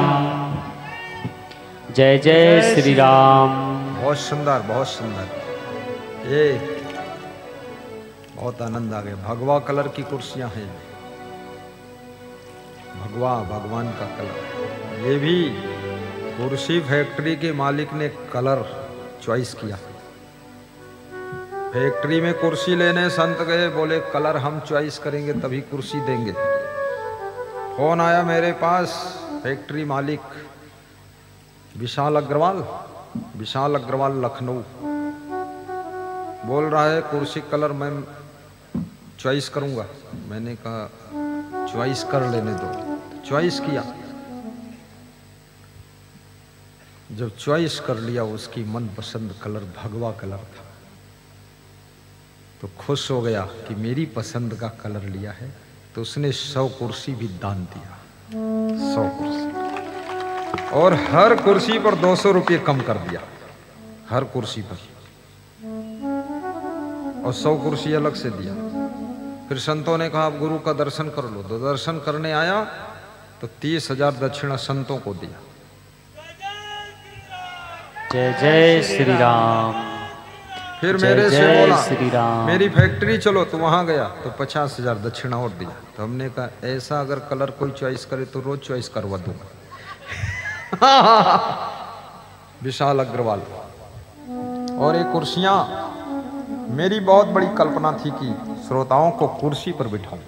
जय जय श्री राम। बहुत सुंदर, बहुत सुंदर। ये बहुत आनंद आ गया। भगवा कलर की कुर्सियां हैं। भगवा भगवान का कलर। ये भी कुर्सी फैक्ट्री के मालिक ने कलर चॉइस किया। फैक्ट्री में कुर्सी लेने संत गए, बोले कलर हम चॉइस करेंगे तभी कुर्सी देंगे। फोन आया मेरे पास, फैक्ट्री मालिक विशाल अग्रवाल, विशाल अग्रवाल लखनऊ, बोल रहा है कुर्सी कलर मैं चॉइस करूंगा। मैंने कहा चॉइस कर लेने दो। चॉइस किया। जब चॉइस कर लिया, उसकी मनपसंद कलर भगवा कलर था, तो खुश हो गया कि मेरी पसंद का कलर लिया है। तो उसने 100 कुर्सी भी दान दिया। 100 कुर्सी, और हर कुर्सी पर 200 रुपये कम कर दिया, हर कुर्सी पर, और 100 कुर्सी अलग से दिया। फिर संतों ने कहा आप गुरु का दर्शन कर लो। तो दर्शन करने आया तो 30,000 दक्षिणा संतों को दिया। जय जय श्री राम। फिर जय मेरे से जय बोला श्री राम। मेरी फैक्ट्री चलो, तो वहां गया तो 50,000 दक्षिणा और दिया। तो हमने कहा ऐसा अगर कलर कोई चॉइस करे तो रोज चॉइस करवा दूंगा। विशाल अग्रवाल। और ये कुर्सियां, मेरी बहुत बड़ी कल्पना थी कि श्रोताओं को कुर्सी पर बिठाऊं।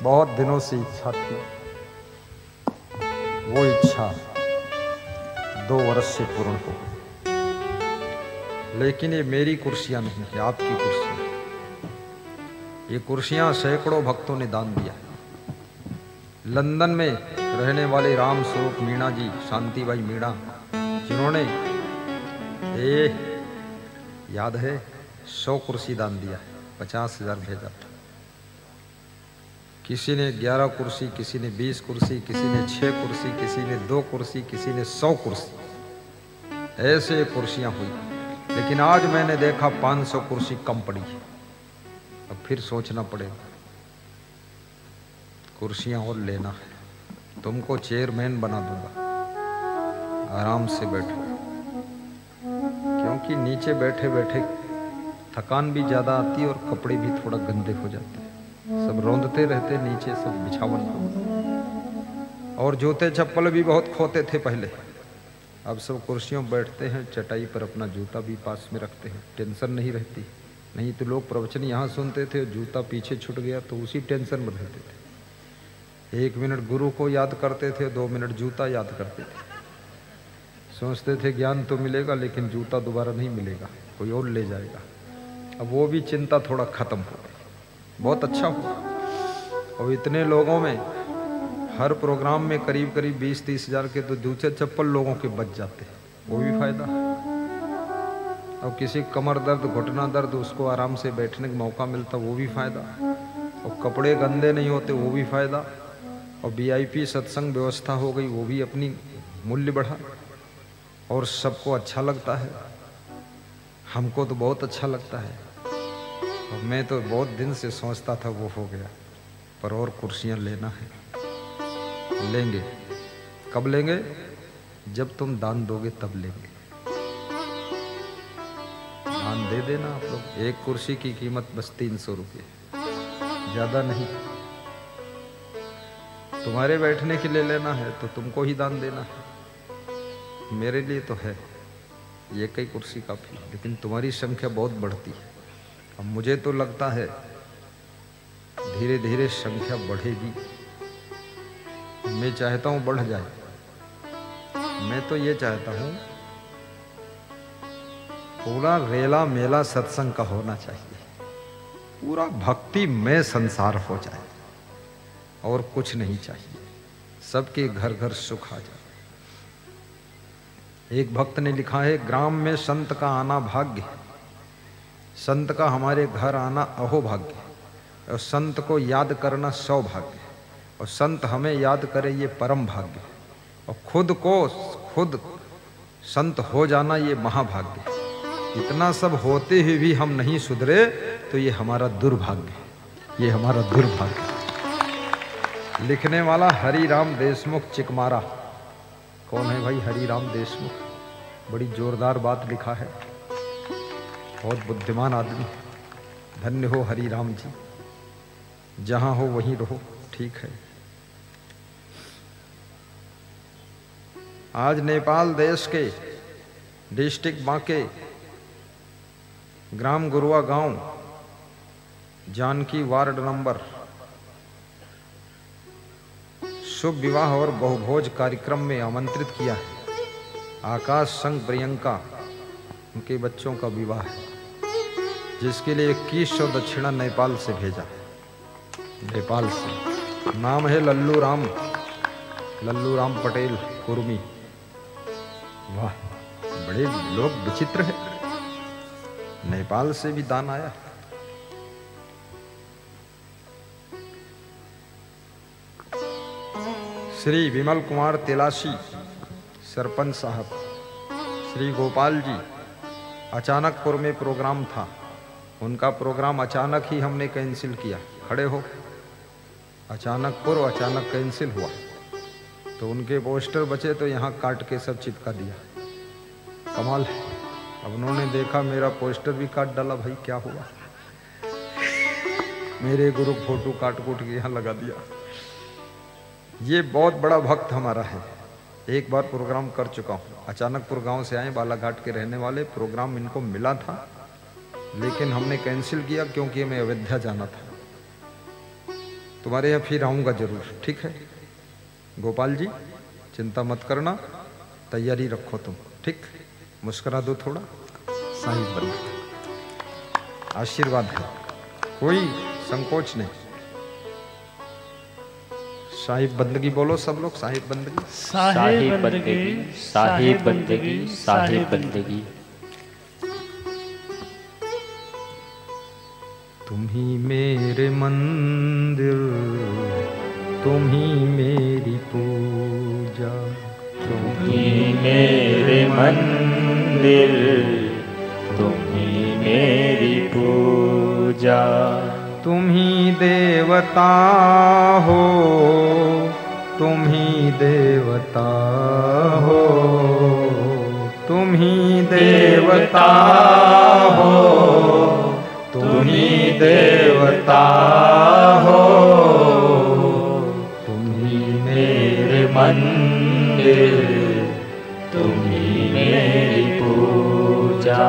बहुत दिनों से इच्छा थी, वो इच्छा 2 वर्ष से पूर्ण हो गई। लेकिन ये मेरी कुर्सियां नहीं है, आपकी कुर्सियां। ये कुर्सियां सैकड़ों भक्तों ने दान दिया। लंदन में रहने वाले राम स्वरूप मीणा जी, शांतिबाई मीणा, जिन्होंने याद है 100 कुर्सी दान दिया, 50,000 भेजा था। किसी ने 11 कुर्सी, किसी ने 20 कुर्सी, किसी ने 6 कुर्सी, किसी ने 2 कुर्सी, किसी ने 100 कुर्सी। ऐसे कुर्सियां हुई। लेकिन आज मैंने देखा 500 कुर्सी कम पड़ी है। अब फिर सोचना पड़ेगा, कुर्सियां और लेना है। तुमको चेयरमैन बना दूंगा, आराम से बैठो। क्योंकि नीचे बैठे बैठे थकान भी ज़्यादा आती है और कपड़े भी थोड़ा गंदे हो जाते हैं। सब रौंदते रहते नीचे, सब बिछावन को। और जूते चप्पल भी बहुत खोते थे पहले। अब सब कुर्सियों बैठते हैं, चटाई पर अपना जूता भी पास में रखते हैं, टेंशन नहीं रहती। नहीं तो लोग प्रवचन यहाँ सुनते थे, जूता पीछे छूट गया तो उसी टेंशन में रहते थे। 1 मिनट गुरु को याद करते थे, 2 मिनट जूता याद करते थे। सोचते थे ज्ञान तो मिलेगा लेकिन जूता दोबारा नहीं मिलेगा, कोई और ले जाएगा। अब वो भी चिंता थोड़ा खत्म हो गई। बहुत अच्छा हुआ। और इतने लोगों में हर प्रोग्राम में करीब करीब 20-30 हज़ार के तो जूते चप्पल लोगों के बच जाते हैं, वो भी फायदा। और किसी कमर दर्द, घुटना दर्द, उसको आराम से बैठने का मौका मिलता, वो भी फायदा। और कपड़े गंदे नहीं होते, वो भी फायदा। और VIP सत्संग व्यवस्था हो गई, वो भी अपनी मूल्य बढ़ा। और सबको अच्छा लगता है, हमको तो बहुत अच्छा लगता है। और मैं तो बहुत दिन से सोचता था, वो हो गया। पर और कुर्सियां लेना है, लेंगे। कब लेंगे? जब तुम दान दोगे तब लेंगे। दान दे देना आप लोग। एक कुर्सी की कीमत बस 300 रुपये, ज्यादा नहीं। तुम्हारे बैठने के लिए लेना है तो तुमको ही दान देना है। मेरे लिए तो है ये कई कुर्सी काफी, लेकिन तुम्हारी संख्या बहुत बढ़ती है। अब मुझे तो लगता है धीरे धीरे संख्या बढ़ेगी। मैं चाहता हूं बढ़ जाए। मैं तो ये चाहता हूं पूरा रेला मेला सत्संग का होना चाहिए, पूरा भक्ति में संसार हो जाए और कुछ नहीं चाहिए। सबके घर घर सुख आ जाए। एक भक्त ने लिखा है, ग्राम में संत का आना भाग्य, संत का हमारे घर आना अहोभाग्य, और संत को याद करना सौभाग्य, और संत हमें याद करे ये परम भाग्य, और खुद को खुद संत हो जाना ये महाभाग्य। इतना सब होते हुए भी हम नहीं सुधरे तो ये हमारा दुर्भाग्य, ये हमारा दुर्भाग्य। लिखने वाला हरिराम देशमुख चिकमारा। कौन है भाई हरिराम देशमुख? बड़ी जोरदार बात लिखा है, बहुत बुद्धिमान आदमी। धन्य हो हरिराम जी, जहां हो वहीं रहो, ठीक है। आज नेपाल देश के डिस्ट्रिक्ट बांके ग्राम गुरुआ गांव जानकी वार्ड नंबर शुभ विवाह और बहुभोज कार्यक्रम में आमंत्रित किया है। आकाश संग प्रियंका, उनके बच्चों का विवाह है, जिसके लिए 2100 दक्षिणा नेपाल से भेजा। नेपाल से। नाम है लल्लू राम पटेल कुर्मी। वाह, बड़े लोग विचित्र है। नेपाल से भी दान आया। श्री विमल कुमार तिलाशी सरपंच साहब, श्री गोपाल जी, अचानकपुर में प्रोग्राम था, उनका प्रोग्राम अचानक ही हमने कैंसिल किया। खड़े हो, अचानकपुर अचानक कैंसिल हुआ तो उनके पोस्टर बचे तो यहाँ काट के सब चिपका दिया। कमाल है। अब उन्होंने देखा मेरा पोस्टर भी काट डाला, भाई क्या हुआ, मेरे गुरु फोटो काट कूट के यहाँ लगा दिया। ये बहुत बड़ा भक्त हमारा है, एक बार प्रोग्राम कर चुका हूँ। अचानकपुर गांव से आए, बालाघाट के रहने वाले, प्रोग्राम इनको मिला था लेकिन हमने कैंसिल किया क्योंकि हमें अयोध्या जाना था। तुम्हारे यहाँ फिर आऊँगा जरूर, ठीक है गोपाल जी, चिंता मत करना, तैयारी रखो तुम, ठीक। मुस्कुरा दो थोड़ा, साहिब बन, आशीर्वाद है, कोई संकोच नहीं। साहिब बंदगी बोलो सब लोग, साहिब बंदगी, साहिब बंदगी, साहिब बंदगी, साहिब बंदगी। तुम ही मेरे मंदिर, तुम ही मेरी पूजा, तुम ही मेरे मंदिर, तुम ही मेरी पूजा, तुम ही देवता हो, तुम ही देवता हो, तुम ही देवता हो, तुम ही देवता हो, तुम ही मेरे मंदिर, तुम ही मेरी पूजा,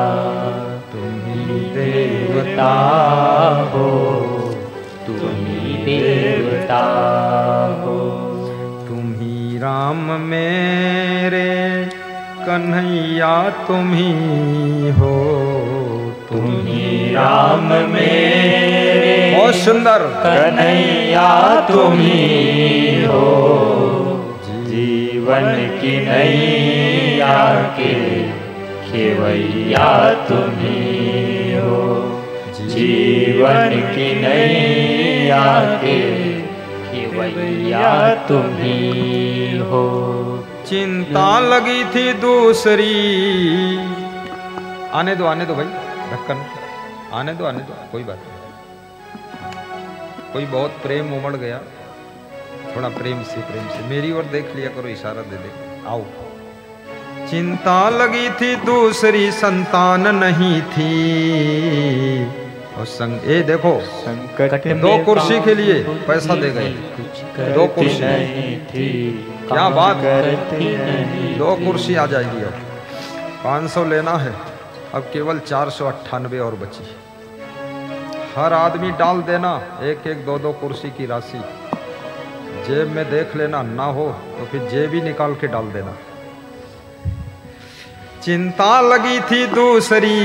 तुम ही देवता हो, तुम ही देवता हो। तुम ही राम मेरे कन्हैया, तुम ही हो, तुम ही राम मेरे बहुत सुंदर कन्हैया, तुम ही हो, जीवन की नैया के खेवैया तुम ही हो, जीवन की नैया के खेवैया तुम ही हो। चिंता लगी थी दूसरी, आने दो भाई, ढक्कन आने दो, कोई बात नहीं। कोई बहुत प्रेम उमड़ गया, थोड़ा प्रेम से मेरी ओर देख लिया करो, इशारा दे दे, आओ। चिंता लगी थी दूसरी, संतान नहीं थी, और ए देखो संकट दो कुर्सी के लिए पैसा दे गए, दो कुर्सी नहीं थी, क्या बात, नहीं दो कुर्सी आ जाएगी। अब 500 लेना है, अब केवल 498 और बची। हर आदमी डाल देना एक एक दो कुर्सी की राशि, जेब में देख लेना, ना हो तो फिर जेब ही निकाल के डाल देना। चिंता लगी थी दूसरी,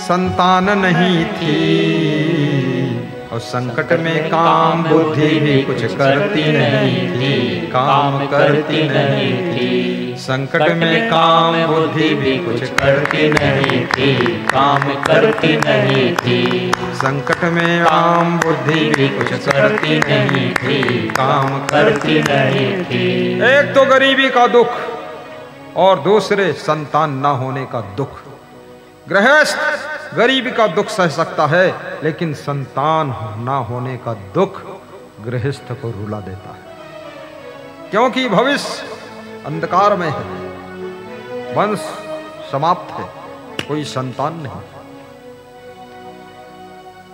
संतान नहीं थी, और संकट में काम बुद्धि भी कुछ करती नहीं थी, काम करती नहीं थी। संकट में काम बुद्धि भी कुछ करती नहीं थी, काम करती नहीं थी। संकट में काम बुद्धि भी कुछ करती नहीं थी, काम करती नहीं थी। एक तो गरीबी का दुख और दूसरे संतान ना होने का दुख। गृहस्थ गरीबी का दुख सह सकता है, लेकिन संतान ना होने का दुख गृहस्थ को रुला देता है, क्योंकि भविष्य अंधकार में है, वंश समाप्त है, कोई संतान नहीं।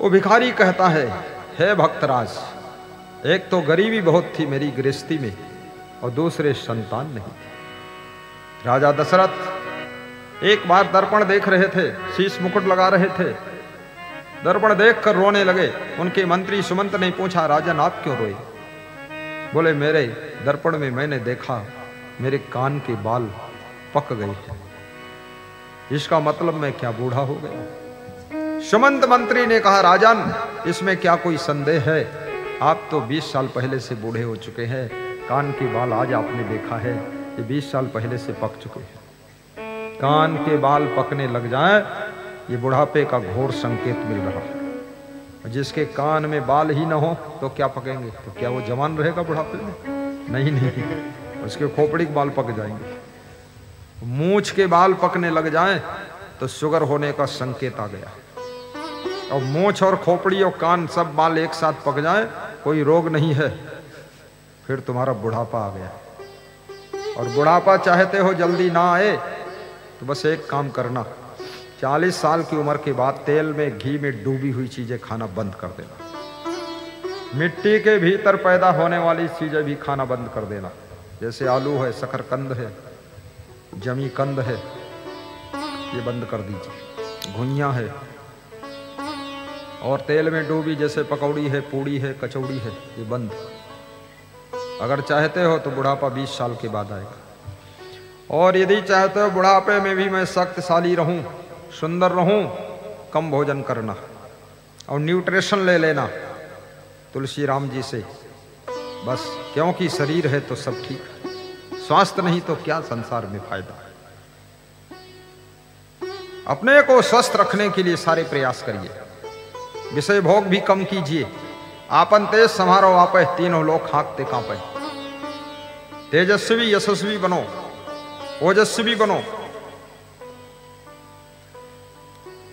वो भिखारी कहता है, हे भक्तराज, एक तो गरीबी बहुत थी मेरी गृहस्थी में, और दूसरे संतान नहीं थी। राजा दशरथ एक बार दर्पण देख रहे थे, शीश मुकुट लगा रहे थे, दर्पण देखकर रोने लगे। उनके मंत्री सुमंत ने पूछा, राजन आप क्यों रोए? बोले, मेरे दर्पण में मैंने देखा मेरे कान के बाल पक गए हैं, इसका मतलब मैं क्या बूढ़ा हो गया? सुमंत मंत्री ने कहा, राजन इसमें क्या कोई संदेह है? आप तो 20 साल पहले से बूढ़े हो चुके हैं, कान के बाल आज आपने देखा है, ये 20 साल पहले से पक चुके हैं। कान के बाल पकने लग जाएं, ये बुढ़ापे का घोर संकेत मिल रहा है। जिसके कान में बाल ही ना हो तो क्या पकेंगे? तो क्या वो जवान रहेगा बुढ़ापे में? नहीं, उसके खोपड़ी के बाल पक जाएंगे। मूंछ के बाल पकने लग जाएं तो शुगर होने का संकेत आ गया। और मूंछ और खोपड़ी और कान सब बाल एक साथ पक जाएं, कोई रोग नहीं है, फिर तुम्हारा बुढ़ापा आ गया। और बुढ़ापा चाहते हो जल्दी ना आए तो बस एक काम करना, 40 साल की उम्र के बाद तेल में घी में डूबी हुई चीजें खाना बंद कर देना। मिट्टी के भीतर पैदा होने वाली चीजें भी खाना बंद कर देना, जैसे आलू है, शकरकंद है, जमी कंद है, ये बंद कर दीजिए। घुइयां है और तेल में डूबी जैसे पकौड़ी है, पूड़ी है, कचौड़ी है, ये बंद। अगर चाहते हो तो बुढ़ापा 20 साल के बाद आएगा, और यदि चाहते हो बुढ़ापे में भी मैं शक्तिशाली रहूं, सुंदर रहूं, कम भोजन करना और न्यूट्रिशन ले लेना तुलसी राम जी से बस। क्योंकि शरीर है तो सब ठीक है, स्वास्थ्य नहीं तो क्या संसार में फायदा है। अपने को स्वस्थ रखने के लिए सारे प्रयास करिए, विषय भोग भी कम कीजिए। आपन तेज संहारो आपे, तीनों लोग हाँकते कांपे। तेजस्वी यशस्वी बनो, ओजस्वी बनो।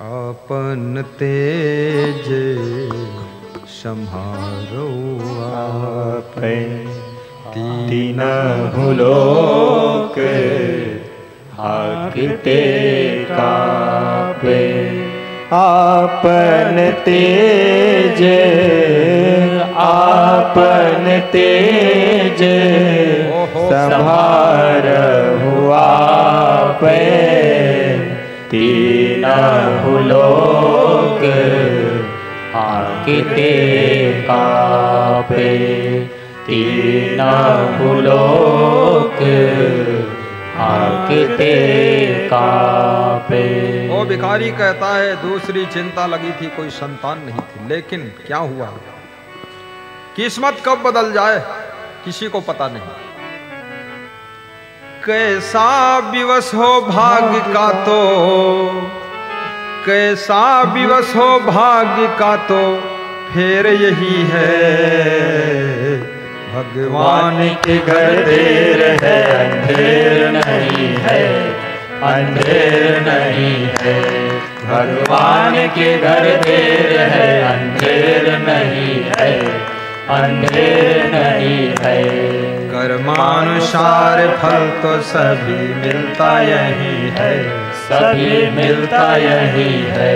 आपन तेज संहारो आपे, तीनों लोग हाँकते कांपे। आपन तेज, आपन तेज संभारहु आपे, तीनों लोग हाँकते कांपे, तीनों लोग हाँकते कांपे। वो भिखारी कहता है दूसरी चिंता लगी थी, कोई संतान नहीं थी, लेकिन क्या हुआ, किस्मत कब बदल जाए किसी को पता नहीं। कैसा विवश हो भाग्य का तो, कैसा विवश हो भाग्य का तो फिर यही है। भगवान के घर देर है, अंधेर नहीं है, अंधेर नहीं है। भगवान के घर देर है, अंधेर नहीं है, अंधेर नहीं है। कर्मानुसार फल तो सभी मिलता यही है, सभी मिलता यही है।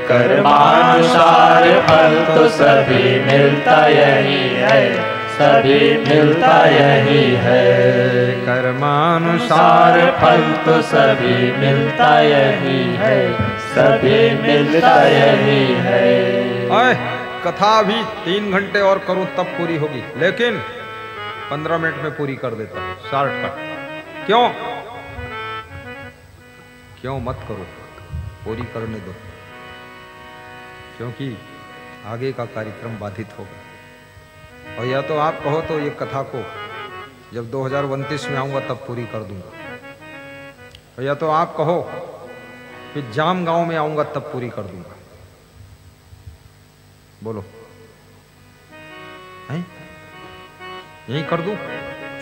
कर्मानुसार फल तो सभी मिलता यही है, सभी मिलता यही है। कर्मानुसार फल तो सभी मिलता यही है, सभी मिलता यही है। कथा भी 3 घंटे और करूं तब पूरी होगी, लेकिन 15 मिनट में पूरी कर देता हूं, शॉर्टकट। क्यों क्यों मत करो, पूरी करने दो, क्योंकि आगे का कार्यक्रम बाधित होगा। और या तो आप कहो तो ये कथा को जब 2029 में आऊंगा तब पूरी कर दूंगा, और या तो आप कहो कि जाम गांव में आऊंगा तब पूरी कर दूंगा। बोलो, हैं? यही कर दूं?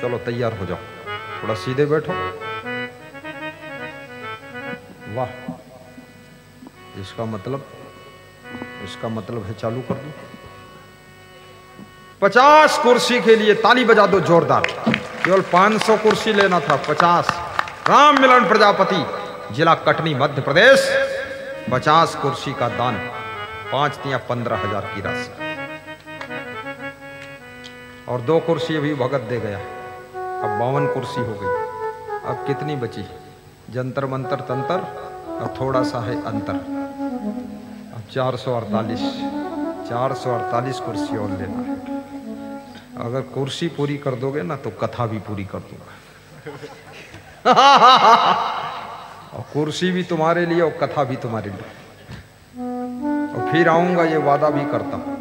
चलो तैयार हो जाओ, थोड़ा सीधे बैठो। वाह, इसका मतलब है चालू कर दूं। 50 कुर्सी के लिए ताली बजा दो जोरदार। केवल 500 कुर्सी लेना था, 50। राम मिलन प्रजापति, जिला कटनी, मध्य प्रदेश। 50 कुर्सी का दान, 5 या 15,000 की राशि। और 2 कुर्सी अभी भगत दे गया, अब 52 कुर्सी हो गई। अब कितनी बची? जंतर मंतर तंत्र और थोड़ा सा है अंतर। अब 448 कुर्सी और लेना है। अगर कुर्सी पूरी कर दोगे ना तो कथा भी पूरी कर दूंगा। और कुर्सी भी तुम्हारे लिए और कथा भी तुम्हारे लिए। और फिर आऊंगा, ये वादा भी करता हूं।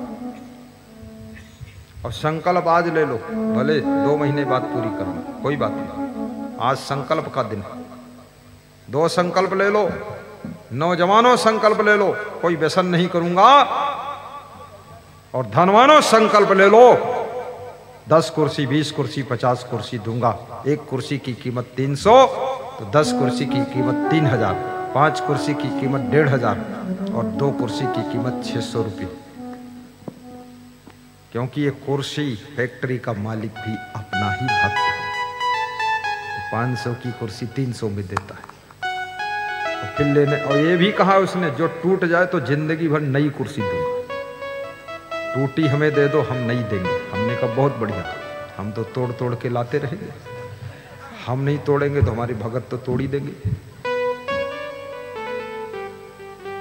और संकल्प आज ले लो, भले 2 महीने बाद पूरी करना, कोई बात नहीं। आज संकल्प का दिन। 2 संकल्प ले लो, नौजवानों संकल्प ले लो, कोई व्यसन नहीं करूंगा। और धनवानों संकल्प ले लो, 10 कुर्सी, 20 कुर्सी, 50 कुर्सी दूंगा। 1 कुर्सी की कीमत 300, तो 10 कुर्सी की कीमत 3000, 5 कुर्सी की कीमत 1500 और 2 कुर्सी की कीमत 600 रुपये। क्योंकि ये कुर्सी फैक्ट्री का मालिक भी अपना ही भक्त है, तो 500 की कुर्सी 300 में देता है। फिर लेने, और ये भी कहा उसने जो टूट जाए तो जिंदगी भर नई कुर्सी दूंगा, टूटी हमें दे दो, हम नहीं देंगे। हमने कहा बहुत बढ़िया, हम तो तोड़ तोड़ के लाते रहेंगे, हम नहीं तोड़ेंगे तो हमारी भगत तो तोड़ ही देंगे।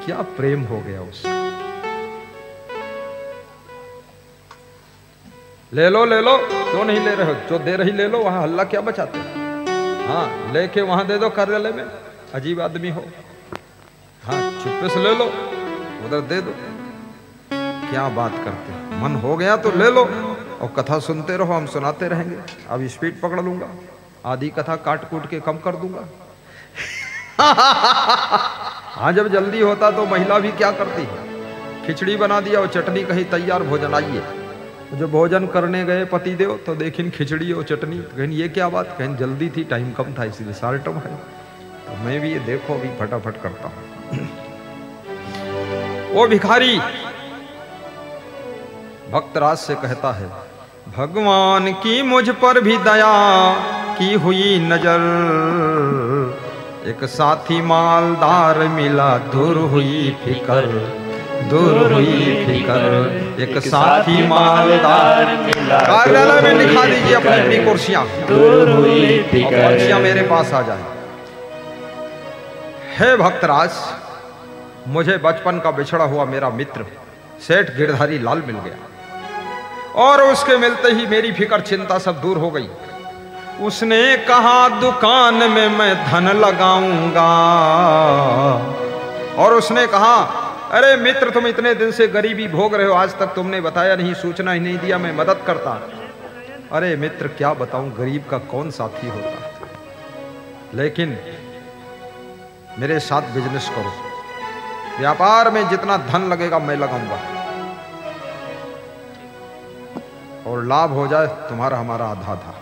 क्या प्रेम हो गया उसका। ले लो क्यों नहीं ले रहे हो, जो दे रही ले लो, वहां हल्ला क्या बचाते। हाँ लेके वहां दे दो कार्यालय में, अजीब आदमी हो। हाँ चुप्पे से ले लो, उधर दे दो। क्या बात करते हो, मन हो गया तो ले लो और कथा सुनते रहो, हम सुनाते रहेंगे। अब स्पीड पकड़ लूंगा, आधी कथा काट कूट के कम कर दूंगा। हाँ जब जल्दी होता तो महिला भी क्या करती है, खिचड़ी बना दिया और चटनी कहीं तैयार, भोजन आइए। जो भोजन करने गए पति देव तो देखिन खिचड़ी और चटनी, कहीं ये क्या बात, कहीं जल्दी थी, टाइम कम था इसलिए साल्टम है। तो मैं भी ये देखो अभी फटाफट करता हूं। वो भिखारी भक्तराज से कहता है, भगवान की मुझ पर भी दया की हुई नजर, एक साथी मालदार मिला, दूर हुई फिकर, दूर हुई फिकर, एक साथी मालदार मिला। कार्यालय में लिखा दीजिए अपनी अपनी कुर्सियां, दूर हुई फिकर, कुर्सियां मेरे पास आ जाए। हे भक्तराज, मुझे बचपन का बिछड़ा हुआ मेरा मित्र सेठ गिरधारी लाल मिल गया, और उसके मिलते ही मेरी फिकर चिंता सब दूर हो गई। उसने कहा दुकान में मैं धन लगाऊंगा, और उसने कहा अरे मित्र तुम इतने दिन से गरीबी भोग रहे हो, आज तक तुमने बताया नहीं, सूचना ही नहीं दिया, मैं मदद करता। अरे मित्र क्या बताऊं, गरीब का कौन साथी होता है, लेकिन मेरे साथ बिजनेस करो, व्यापार में जितना धन लगेगा मैं लगाऊंगा, और लाभ हो जाए तुम्हारा हमारा आधा आधा।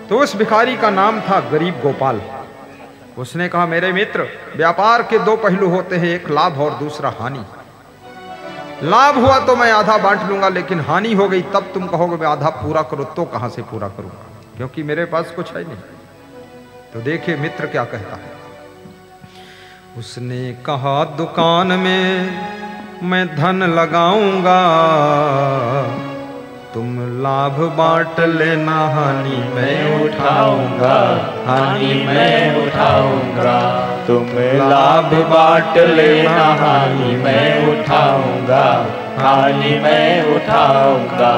तो उस भिखारी का नाम था गरीब गोपाल। उसने कहा मेरे मित्र, व्यापार के दो पहलू होते हैं, एक लाभ और दूसरा हानि। लाभ हुआ तो मैं आधा बांट लूंगा, लेकिन हानि हो गई तब तुम कहोगे मैं आधा पूरा करो, तो कहां से पूरा करूंगा, क्योंकि मेरे पास कुछ है नहीं। तो देखिए मित्र क्या कहता है। उसने कहा दुकान में मैं धन लगाऊंगा, तुम लाभ बांट लेना, हानि मैं उठाऊंगा, हानि मैं उठाऊंगा। तुम लाभ बांट लेना, हानि मैं उठाऊंगा, हानि मैं उठाऊंगा।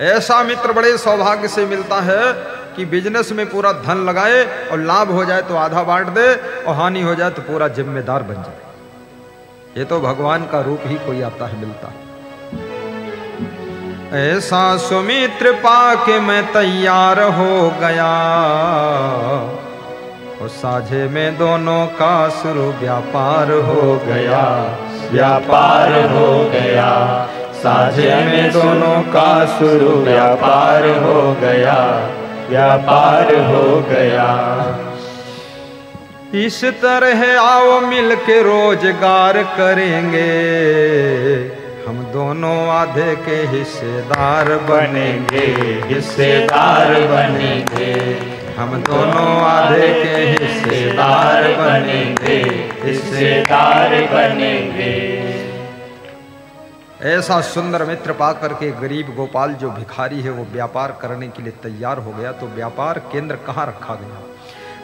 ऐसा मित्र बड़े सौभाग्य से मिलता है कि बिजनेस में पूरा धन लगाए और लाभ हो जाए तो आधा बांट दे, और हानि हो जाए तो पूरा जिम्मेदार बन जाए। ये तो भगवान का रूप ही कोई आता है, मिलता है। ऐसा सुमित्र पाके मैं तैयार हो गया, और साझे में दोनों का शुरू व्यापार हो गया, व्यापार हो गया। साझे में दोनों का शुरू व्यापार हो गया, व्यापार हो गया। इस तरह आओ मिल के रोजगार करेंगे, हम दोनों आधे के हिस्सेदार बनेंगे, हिस्सेदार बनेंगे। हम दोनों आधे के हिस्सेदार बनेंगे, हिस्सेदार बनेंगे। ऐसा सुंदर मित्र पाकर के गरीब गोपाल जो भिखारी है वो व्यापार करने के लिए तैयार हो गया। तो व्यापार केंद्र कहाँ रखा गया?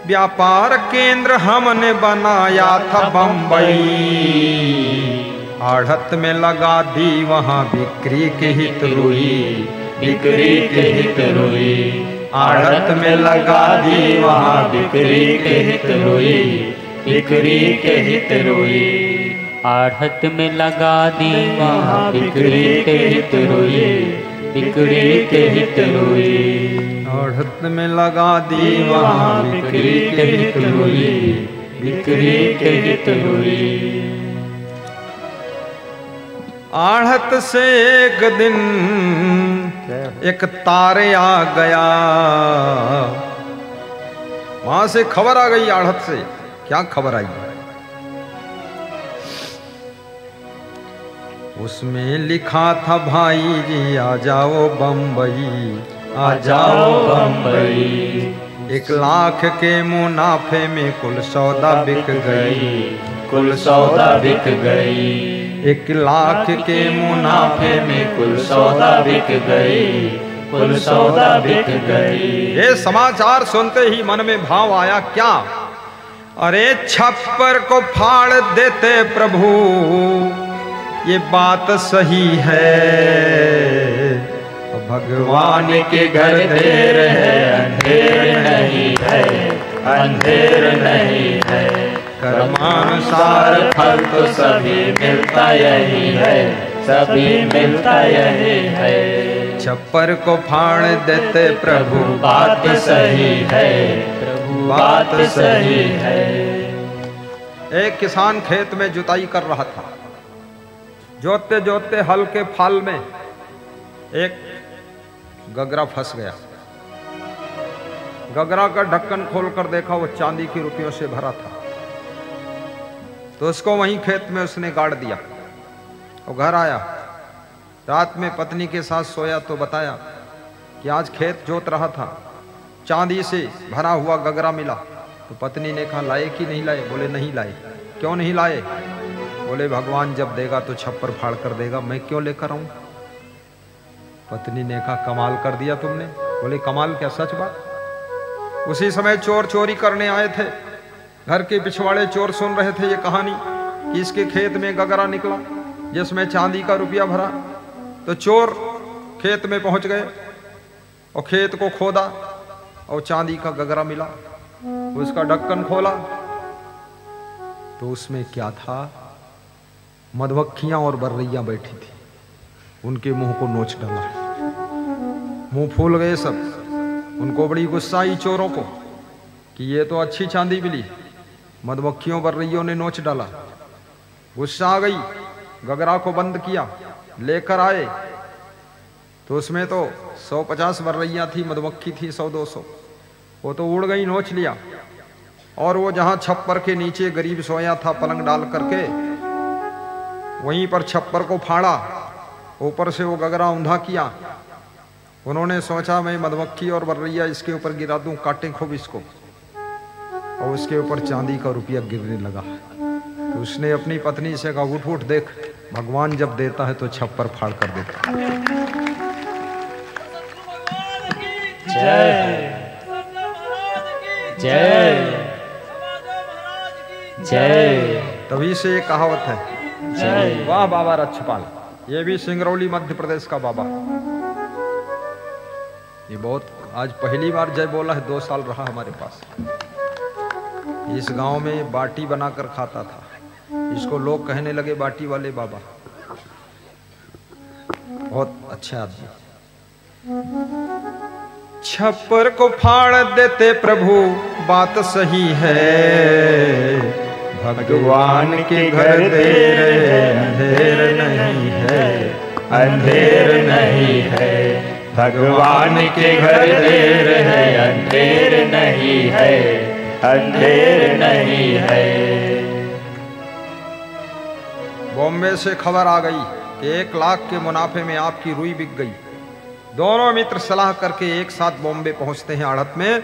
व्यापार केंद्र हमने बनाया था बंबई, आढ़त में लगा दी वहाँ बिक्री के हित रुई, बिक्री के हित रुई। आढ़त में लगा दी वहाँ बिक्री के हित रुई, बिक्री के हित रुई। आढ़त में लगा दी वहाँ बिक्री के हित रुई, बिक्री के हित रुई। आढ़त में लगा दी वहाँ बिक्री के हित रुई, बिक्री के हित रुई। आढ़त से एक दिन एक तारे आ गया, वहां से खबर आ गई आढ़त से। क्या खबर आई? उसमें लिखा था भाई जी आ जाओ बम्बई, आ जाओ बम्बई। 1 लाख के मुनाफे में कुल सौदा बिक गई, कुल सौदा बिक गई। 1 लाख के मुनाफे में कुल सौदा बिक गई, कुल सौदा बिक गई। ये समाचार सुनते ही मन में भाव आया क्या, अरे छप्पर को फाड़ देते प्रभु, ये बात सही है। भगवान के घर देर है, अंधेर नहीं है, अंधेर नहीं है। कर्मानुसार फल तो सभी मिलता यही है, सभी मिलता यही है। छप्पर को फाड़ देते प्रभु, बात सही है, प्रभु बात सही है। एक किसान खेत में जुताई कर रहा था। जोतते जोतते हल के फाल में एक गगरा फंस गया। गगरा का ढक्कन खोलकर देखा, वो चांदी की रुपयों से भरा था। तो उसको वहीं खेत में उसने गाड़ दिया। वो घर आया, रात में पत्नी के साथ सोया तो बताया कि आज खेत जोत रहा था, चांदी से भरा हुआ गगरा मिला। तो पत्नी ने कहा लाए कि नहीं लाए? बोले नहीं लाए। क्यों नहीं लाए? बोले भगवान जब देगा तो छप्पर फाड़ कर देगा, मैं क्यों लेकर आऊं? पत्नी ने कहा कमाल कर दिया तुमने। बोले कमाल क्या, सच बात। उसी समय चोर चोरी करने आए थे। घर के पिछवाड़े चोर सुन रहे थे ये कहानी कि इसके खेत में गगरा निकला जिसमें चांदी का रुपया भरा। तो चोर खेत में पहुंच गए और खेत को खोदा और चांदी का गगरा मिला। उसका ढक्कन खोला तो उसमें क्या था? मधुमक्खियां और बर्रैया बैठी थी। उनके मुंह को नोच डाला, मुंह फूल गए सब। उनको बड़ी गुस्सा आई चोरों को कि ये तो अच्छी चांदी मिली, मधुमक्खियों बर्रैयों ने नोच डाला। गुस्सा आ गई, गगरा को बंद किया, लेकर आए तो उसमें तो 150 बर्रैया थी, मधुमक्खी थी 100-200। वो तो उड़ गई, नोच लिया। और वो जहां छप्पर के नीचे गरीब सोया था पलंग डाल करके, वहीं पर छप्पर को फाड़ा, ऊपर से वो गगरा ऊंधा किया। उन्होंने सोचा मैं मधुमक्खी और बर्रैया इसके ऊपर गिरा दूं, काटें खूब इसको। और उसके ऊपर चांदी का रुपया गिरने लगा। तो उसने अपनी पत्नी से कहा उठ उठ, देख भगवान जब देता है तो छप्पर फाड़ कर देता है। जय जय जय। तभी से ये कहावत है, जय। वाह बाबा रक्षपाल। ये भी सिंगरौली मध्य प्रदेश का बाबा। ये बहुत आज पहली बार जय बोला है, 2 साल रहा हमारे पास। इस गांव में बाटी बनाकर खाता था। इसको लोग कहने लगे बाटी वाले बाबा। बहुत अच्छा आदमी। छप्पर को फाड़ देते प्रभु, बात सही है। भगवान के घर देर है, अंधेर नहीं है, अंधेर नहीं है। भगवान के घर देर है, अंधेर नहीं है, अंधेर नहीं है। बॉम्बे से खबर आ गई कि 1 लाख के मुनाफे में आपकी रुई बिक गई। दोनों मित्र सलाह करके एक साथ बॉम्बे पहुंचते हैं। आड़त में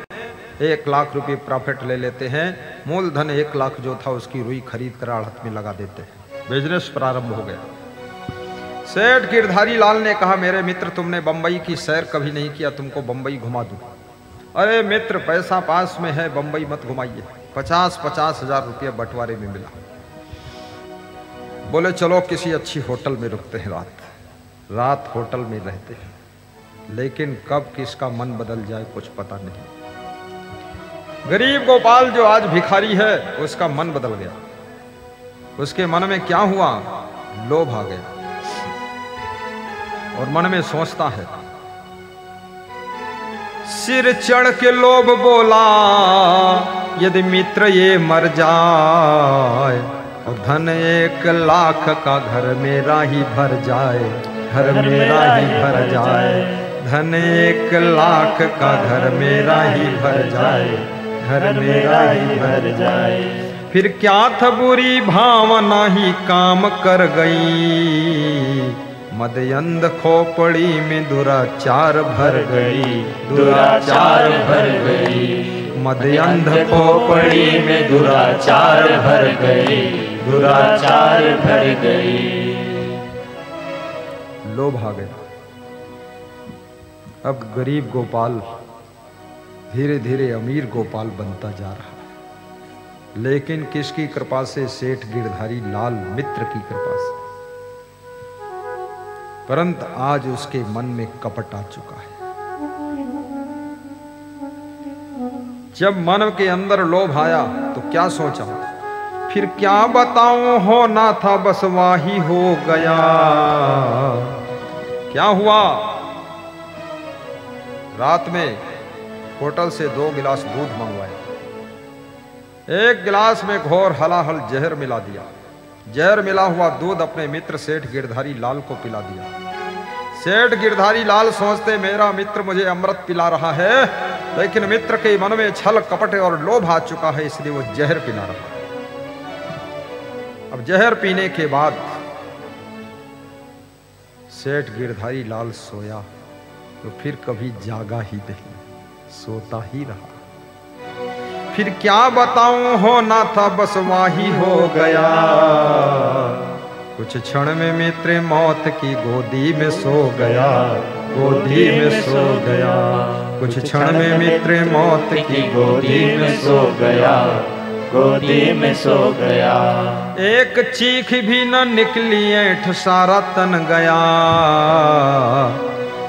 1 लाख रुपए प्रॉफिट ले लेते हैं। मूलधन 1 लाख जो था उसकी रुई खरीद कर आड़त में लगा देते हैं। बिजनेस प्रारंभ हो गया। सेठ गिरधारी लाल ने कहा मेरे मित्र तुमने बंबई की सैर कभी नहीं किया, तुमको बंबई घुमा दूं। अरे मित्र पैसा पास में है, बंबई मत घुमाइए। 50-50 हजार रुपया बंटवारे में मिला। बोले चलो किसी अच्छी होटल में रुकते हैं, रात होटल में रहते हैं। लेकिन कब किसका मन बदल जाए कुछ पता नहीं। गरीब गोपाल जो आज भिखारी है उसका मन बदल गया। उसके मन में क्या हुआ? लोभ आ गया और मन में सोचता है, सिर चढ़ के लोभ बोला यदि मित्र ये मर जाए और धन 1 लाख का घर मेरा ही भर जाए, घर मेरा ही भर जाए। धन 1 लाख का घर मेरा ही भर जाए, घर मेरा ही भर जाए। फिर क्या था बुरी भावना ही काम कर गई, मदयंध खोपड़ी में दुराचार भर गई, दुराचार भर गई। मदयंध खोपड़ी में दुराचार भर गई, दुराचार भर गई। लोभ आ गया। अब गरीब गोपाल धीरे धीरे अमीर गोपाल बनता जा रहा, लेकिन किसकी कृपा से? सेठ गिरधारी लाल मित्र की कृपा से। परंतु आज उसके मन में कपट आ चुका है। जब मन के अंदर लोभ आया तो क्या सोचा? फिर क्या बताऊं, होना था बस वाही हो गया। क्या हुआ? रात में होटल से 2 गिलास दूध मंगवाया। 1 गिलास में घोर हलाहल जहर मिला दिया। जहर मिला हुआ दूध अपने मित्र सेठ गिरधारी लाल को पिला दिया। सेठ गिरधारी लाल सोचते मेरा मित्र मुझे अमृत पिला रहा है, लेकिन मित्र के मन में छल कपट और लोभ आ चुका है, इसलिए वो जहर पिला रहा है। अब जहर पीने के बाद सेठ गिरधारी लाल सोया तो फिर कभी जागा ही नहीं, सोता ही रहा। फिर क्या बताऊं, होना था बस वाही हो गया। कुछ क्षण में मित्र मौत की गोदी में सो गया, गोदी में सो गया। कुछ क्षण में मित्र मौत की गोदी में सो गया, गोदी में सो गया। एक चीख भी न निकली, ऐंठ सारा तन गया।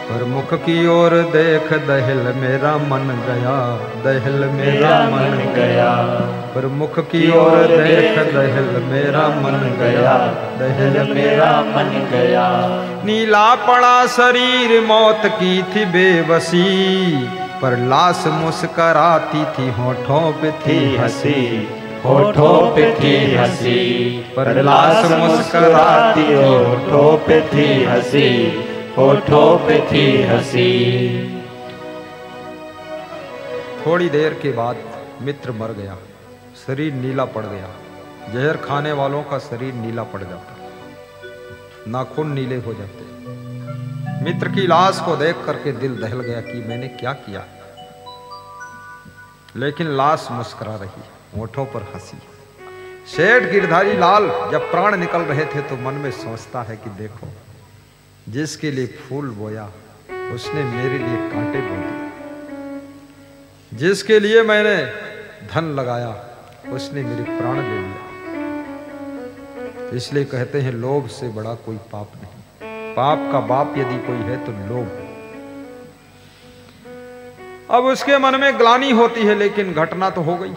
पर मुख की ओर देख दहल मेरा मन गया, दहल मेरा मन गया। पर मुख की ओर देख दहल मेरा मन गया, दहल मेरा मन गया। नीला पड़ा शरीर मौत की थी बेबसी, पर लाश मुस्कराती थी होठों पे थी हंसी, होठों पे थी हंसी। पर लाश मुस्कराती होठों पे थी हंसी, होठों पे थी हंसी। थोड़ी देर के बाद मित्र मर गया, शरीर नीला पड़ गया। जहर खाने वालों का शरीर नीला पड़ जाता, नाखून नीले हो जाते। मित्र की लाश को देख करके दिल दहल गया कि मैंने क्या किया, लेकिन लाश मुस्कुरा रही, होठों पर हंसी। सेठ गिरधारी लाल जब प्राण निकल रहे थे तो मन में सोचता है कि देखो, जिसके लिए फूल बोया उसने मेरे लिए कांटे बो दिए, जिसके लिए मैंने धन लगाया उसने मेरे प्राण ले लिया। इसलिए कहते हैं लोभ से बड़ा कोई पाप नहीं, पाप का बाप यदि कोई है तो लोभ। अब उसके मन में ग्लानि होती है, लेकिन घटना तो हो गई।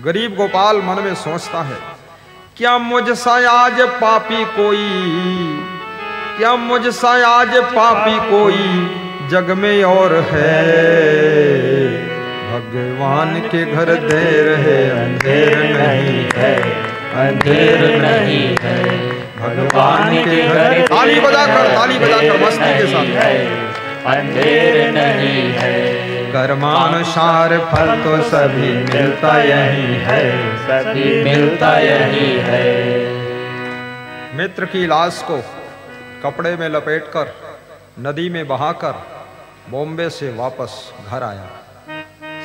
गरीब गोपाल मन में सोचता है, क्या मुझसा आज पापी कोई, क्या मुझसा आज पापी कोई जग में और है। भगवान के घर देर है, अंधेर नहीं है, अंधेर नहीं है। भगवान के घर ताली बजाकर मस्ती के साथ, अंधेर नहीं है। कर्मानुसार फल तो सभी मिलता यही है, सभी मिलता यही है। मित्र की लाश को कपड़े में लपेटकर नदी में बहाकर बॉम्बे से वापस घर आया।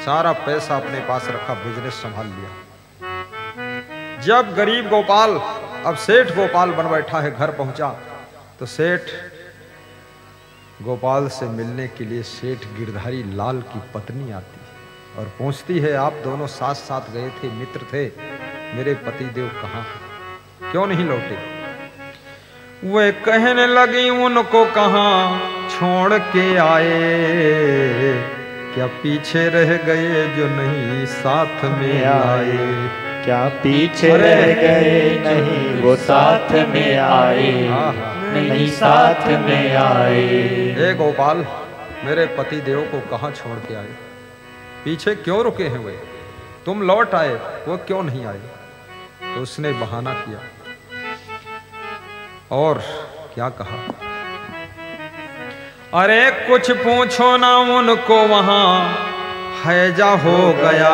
सारा पैसा अपने पास रखा, बिजनेस संभाल लिया। जब गरीब गोपाल अब सेठ गोपाल बन बैठा है, घर पहुंचा तो सेठ गोपाल से मिलने के लिए सेठ गिरधारी लाल की पत्नी आती है और पूछती है, आप दोनों साथ साथ गए थे, मित्र थे, मेरे पतिदेव कहाँ हैं, क्यों नहीं लौटे? वे कहने लगी, उनको कहाँ छोड़ के आए, क्या पीछे रह गए जो नहीं साथ में आए। क्या पीछे रह गए नहीं वो साथ में आए, नहीं साथ में आए। हे गोपाल, मेरे पति देव को कहाँ छोड़ के आए, पीछे क्यों रुके हैं वे, तुम लौट आए, वो क्यों नहीं आए? तो उसने बहाना किया और क्या कहा, अरे कुछ पूछो ना उनको, वहां हैजा हो गया,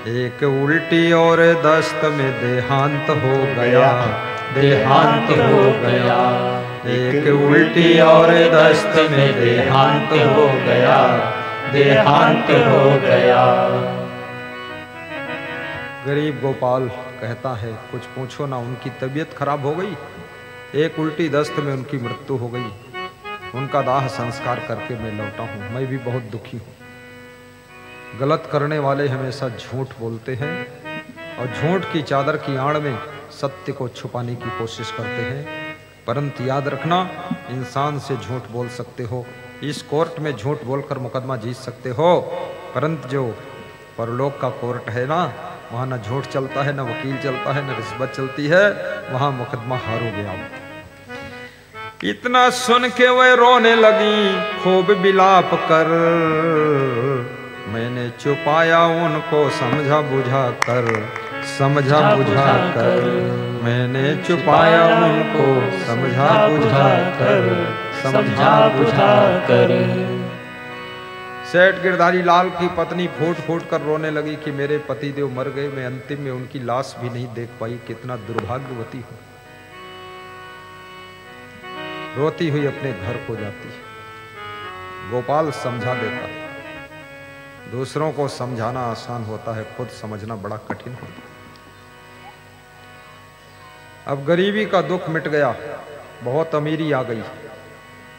एक उल्टी और दस्त में देहांत हो गया, देहांत हो गया। एक उल्टी और दस्त में देहांत हो गया, देहांत हो गया। गरीब गोपाल कहता है, कुछ पूछो ना, उनकी तबीयत खराब हो गई, एक उल्टी दस्त में उनकी मृत्यु हो गई। उनका दाह संस्कार करके मैं लौटा हूं, मैं भी बहुत दुखी हूं। गलत करने वाले हमेशा झूठ बोलते हैं और झूठ की चादर की आड़ में सत्य को छुपाने की कोशिश करते हैं। परंतु याद रखना, इंसान से झूठ बोल सकते हो, इस कोर्ट में झूठ बोलकर मुकदमा जीत सकते हो, परंतु जो परलोक का कोर्ट है ना, वहां ना झूठ चलता है, ना वकील चलता है, ना रिश्वत चलती है, वहां मुकदमा हारोगे आप। इतना सुन के वह रोने लगी खूब बिलाप कर, मैंने छुपाया उनको समझा बुझा कर, समझा बुझा कर, मैंने छुपाया उनको समझा बुझा कर, समझा बुझा कर। सेठ गिरधारी लाल की पत्नी फूट फूट कर रोने लगी कि मेरे पतिदेव मर गए, मैं अंतिम में उनकी लाश भी नहीं देख पाई, कितना दुर्भाग्यवती हूं। रोती हुई अपने घर को जाती है। गोपाल समझा देता है। दूसरों को समझाना आसान होता है, खुद समझना बड़ा कठिन होता है। अब गरीबी का दुख मिट गया, बहुत अमीरी आ गई।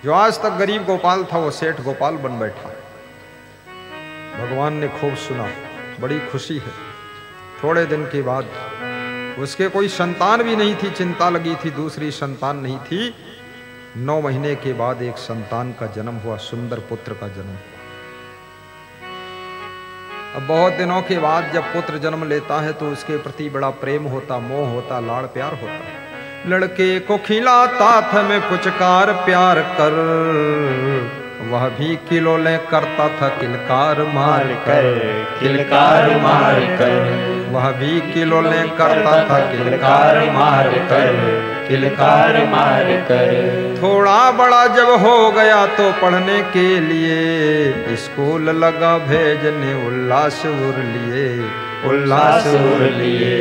जो आज तक गरीब गोपाल था वो सेठ गोपाल बन बैठा। भगवान ने खूब सुना, बड़ी खुशी है। थोड़े दिन के बाद उसके कोई संतान भी नहीं थी, चिंता लगी थी, दूसरी संतान नहीं थी। 9 महीने के बाद एक संतान का जन्म हुआ, सुंदर पुत्र का जन्म हुआ। अब बहुत दिनों के बाद जब पुत्र जन्म लेता है तो उसके प्रति बड़ा प्रेम होता, मोह होता, लाड़ प्यार होता। लड़के को खिलाता था मैं पुचकार प्यार कर, वह भी किलोले करता था किलकार मार कर, किलकार मार कर, वह भी किलोले करता था किलकार मार कर, किलकार मार कर। थोड़ा बड़ा जब हो गया तो पढ़ने के लिए स्कूल लगा भेजने उल्लास उर लिए, उल्लास उर लिए।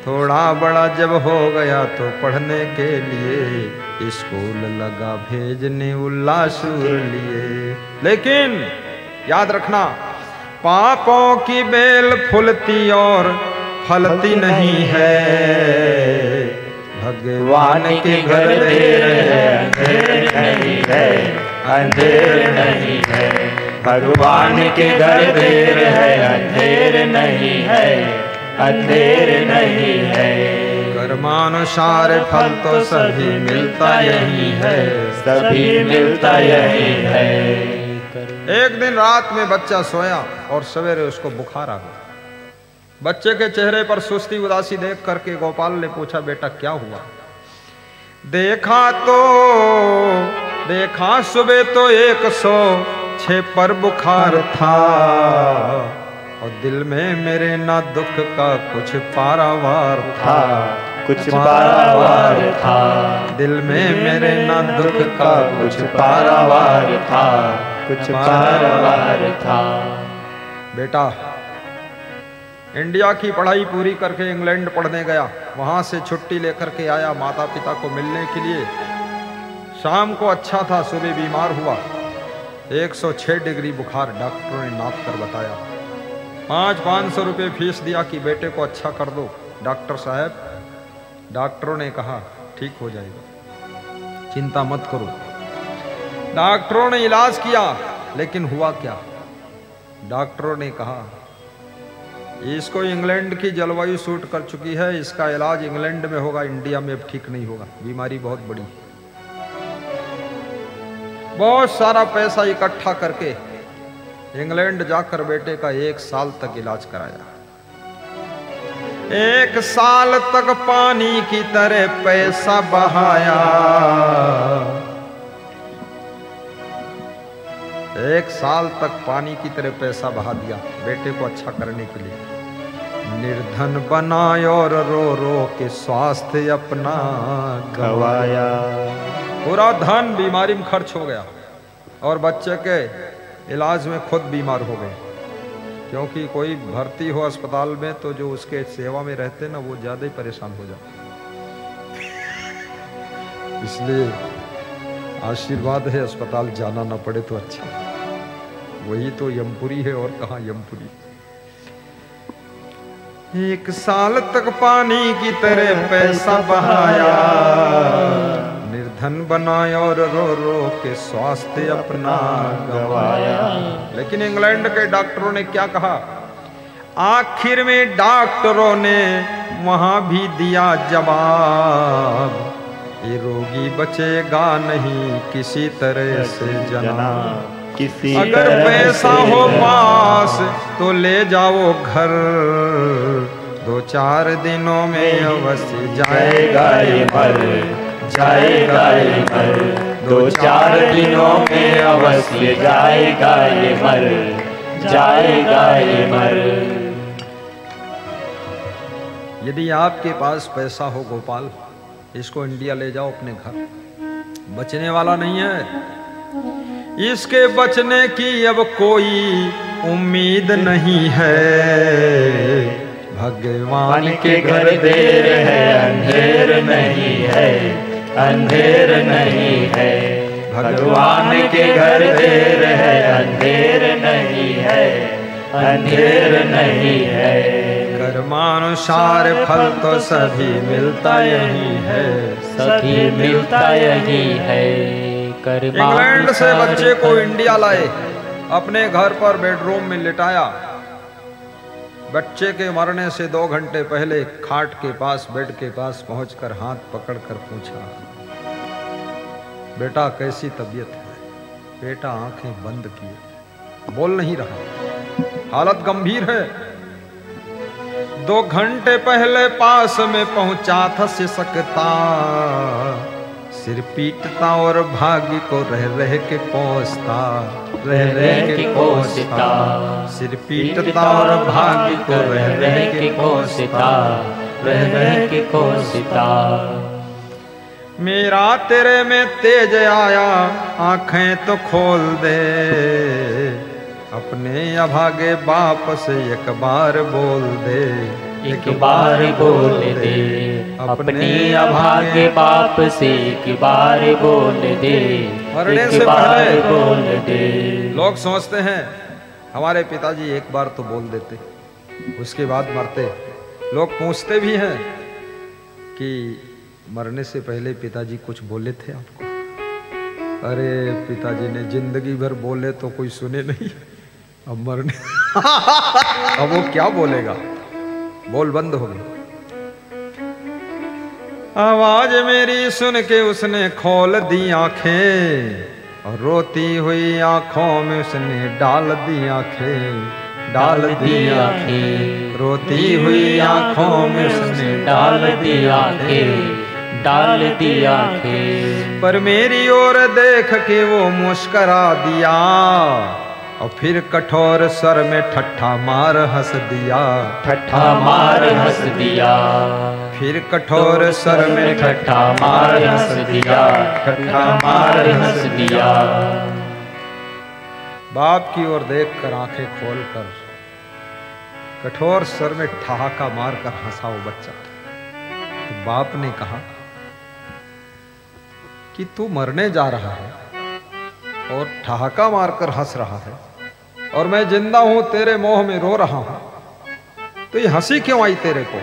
थोड़ा बड़ा जब हो गया तो पढ़ने के लिए स्कूल लगा भेजने उल्लास उर लिए। लेकिन याद रखना, पापों की बेल फूलती और फलती नहीं है, भगवान के घर देर है अंधेर नहीं है, अंधेर नहीं है। भगवान के घर देर है अंधेर नहीं है, अंधेर नहीं है। कर्मानुसार फल तो सभी मिलता यही है, सभी मिलता यही है। एक दिन रात में बच्चा सोया और सवेरे उसको बुखार आ गया। बच्चे के चेहरे पर सुस्ती उदासी देख करके गोपाल ने पूछा, बेटा क्या हुआ? देखा सुबह तो 106 पर बुखार था, और दिल में मेरे ना दुख का कुछ पारावार था, कुछ पारावार था। दिल में मेरे ना दुख का कुछ पारावार था, कुछ पारावार था। बेटा इंडिया की पढ़ाई पूरी करके इंग्लैंड पढ़ने गया, वहां से छुट्टी लेकर के आया माता पिता को मिलने के लिए। शाम को अच्छा था, सुबह बीमार हुआ, 106 डिग्री बुखार डॉक्टरों ने नाप कर बताया। 500 रुपये फीस दिया कि बेटे को अच्छा कर दो डॉक्टर साहब। डॉक्टरों ने कहा ठीक हो जाएगा, चिंता मत करो। डॉक्टरों ने इलाज किया, लेकिन हुआ क्या? डॉक्टरों ने कहा इसको इंग्लैंड की जलवायु सूट कर चुकी है, इसका इलाज इंग्लैंड में होगा, इंडिया में अब ठीक नहीं होगा, बीमारी बहुत बड़ी है। बहुत सारा पैसा इकट्ठा करके इंग्लैंड जाकर बेटे का 1 साल तक इलाज कराया। 1 साल तक पानी की तरह पैसा बहाया, 1 साल तक पानी की तरह पैसा बहा दिया बेटे को अच्छा करने के लिए। निर्धन बनाया और रो रो के स्वास्थ्य अपना गवाया। पूरा धन बीमारी में खर्च हो गया और बच्चे के इलाज में खुद बीमार हो गए, क्योंकि कोई भर्ती हो अस्पताल में तो जो उसके सेवा में रहते ना वो ज्यादा ही परेशान हो जाते। इसलिए आशीर्वाद है अस्पताल जाना ना पड़े तो अच्छा। वही तो यमपुरी है, और कहाँ यमपुरी। 1 साल तक पानी की तरह पैसा बहाया, निर्धन बनाया और रो रो के स्वास्थ्य अपना गवाया। लेकिन इंग्लैंड के डॉक्टरों ने क्या कहा? आखिर में डॉक्टरों ने वहां भी दिया जवाब, ये रोगी बचेगा नहीं किसी तरह से जनाब। अगर पैसा हो पास तो ले जाओ घर, 2-4 दिनों में अवश्य जाएगा ये मर, जाएगा ये मर। 2-4 दिनों में अवश्य जाएगा ये मर, जाएगा ये मर। यदि आपके पास पैसा हो गोपाल, इसको इंडिया ले जाओ अपने घर, बचने वाला नहीं है। इसके बचने की अब कोई उम्मीद नहीं है। भगवान के घर देर है, अंधेर नहीं है, अंधेर नहीं है। भगवान के घर देर है, अंधेर नहीं है, अंधेर नहीं है। कर्मानुसार फल तो सभी मिलता यही है, सभी मिलता यही है। इंग्लैंड से बच्चे को इंडिया लाए, अपने घर पर बेडरूम में लिटाया। बच्चे के मरने से 2 घंटे पहले खाट के पास, बेड के पास पहुंचकर हाथ पकड़कर पूछा, बेटा कैसी तबीयत है? बेटा आंखें बंद किए, बोल नहीं रहा, हालत गंभीर है। 2 घंटे पहले पास में पहुंचा था सिसकता, सिर पीटता और भाग्य को रह रह के कोसता, रह रह के कोसता। सिर पीटता और भाग्य को रह रह के कोसता, रह रह के कोसता। मेरा तेरे में तेज आया, आंखें तो खोल दे, अपने अभागे बाप से एक बार बोल दे, एक बार बोल दे। अपने अभागे बाप से एक बार बोल दे, मरने से पहले बोल दे। लोग सोचते हैं हमारे पिताजी एक बार तो बोल देते, उसके बाद मरते। लोग पूछते भी हैं कि मरने से पहले पिताजी कुछ बोले थे आपको? अरे पिताजी ने जिंदगी भर बोले तो कोई सुने नहीं, अब मरने अब वो क्या बोलेगा? बोल बंद हो गई। आवाज मेरी सुन के उसने खोल दी आंखें, और रोती हुई आंखों में उसने डाल दी आंखें, डाल दी आंखें। रोती हुई आंखों में उसने डाल दी आंखें, डाल दी आंखें। पर मेरी ओर देख के वो मुस्करा दिया, और फिर कठोर स्वर में ठट्ठा मार हंस दिया, ठट्ठा मार हंस दिया। फिर कठोर स्वर में ठट्ठा मार हंस दिया, ठट्ठा मार हंस दिया। बाप की ओर देखकर आंखें खोलकर कठोर स्वर में ठहाका मारकर हंसा वो बच्चा। तो बाप ने कहा कि तू मरने जा रहा है और ठहाका मारकर हंस रहा है, और मैं जिंदा हूं तेरे मोह में रो रहा हूं, तो ये हंसी क्यों आई तेरे को?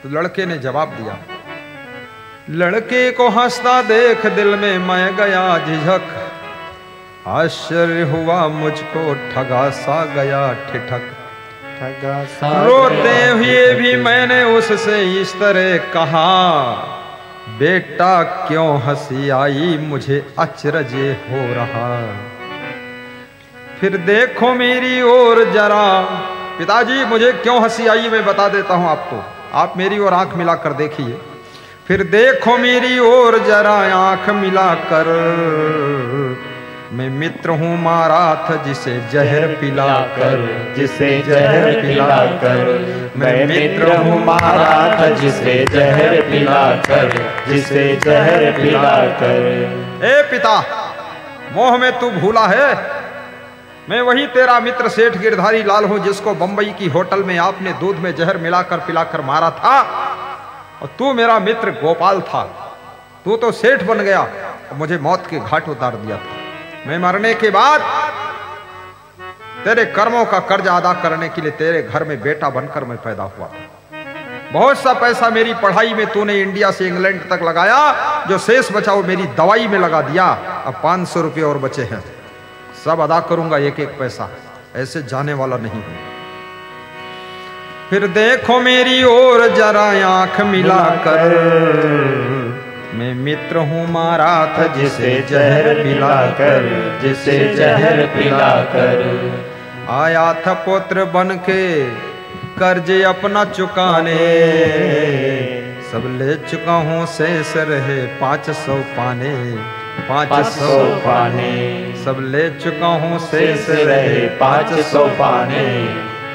तो लड़के ने जवाब दिया, लड़के को हंसता देख दिल में मैं गया झिझक, आश्चर्य हुआ मुझको ठगा सा गया ठिठक। रोते हुए भी मैंने उससे इस तरह कहा, बेटा क्यों हंसी आई मुझे अचरज हो रहा। फिर देखो मेरी ओर जरा, पिताजी मुझे क्यों हंसी आई मैं बता देता हूं आपको, आप मेरी ओर आंख मिलाकर देखिए। फिर देखो मेरी ओर जरा आंख मिलाकर, मैं मित्र हूँ मारा था जिसे जहर पिलाकर, जिसे जहर पिलाकर। मैं मित्र हूँ मारा था जिसे जहर पिलाकर, जिसे जहर पिलाकर। ए पिता, मोह में तू भूला है, मैं वही तेरा मित्र सेठ गिरधारी लाल हूं जिसको बंबई की होटल में आपने दूध में जहर मिलाकर पिलाकर मारा था, और तू मेरा मित्र गोपाल था। तू तो सेठ बन गया और मुझे मौत के घाट उतार दिया था। मैं मरने के बाद तेरे कर्मों का कर्ज अदा करने के लिए तेरे घर में बेटा बनकर मैं पैदा हुआ था। बहुत सा पैसा मेरी पढ़ाई में तूने इंडिया से इंग्लैंड तक लगाया, जो शेष बचा वो मेरी दवाई में लगा दिया। अब 500 रुपये और बचे हैं, सब अदा करूंगा एक एक पैसा, ऐसे जाने वाला नहीं हूं। फिर देखो मेरी ओर जरा आंख मिलाकर, मैं मित्र हूँ मारा था जिसे जहर पिलाकर, जिसे जहर पिलाकर। आया था पुत्र बन के कर्ज अपना चुकाने, सब ले चुका हूँ शेष रहे 500 पाने, 500 पाने। सब ले चुका हूँ शेष रहे 500 पाने,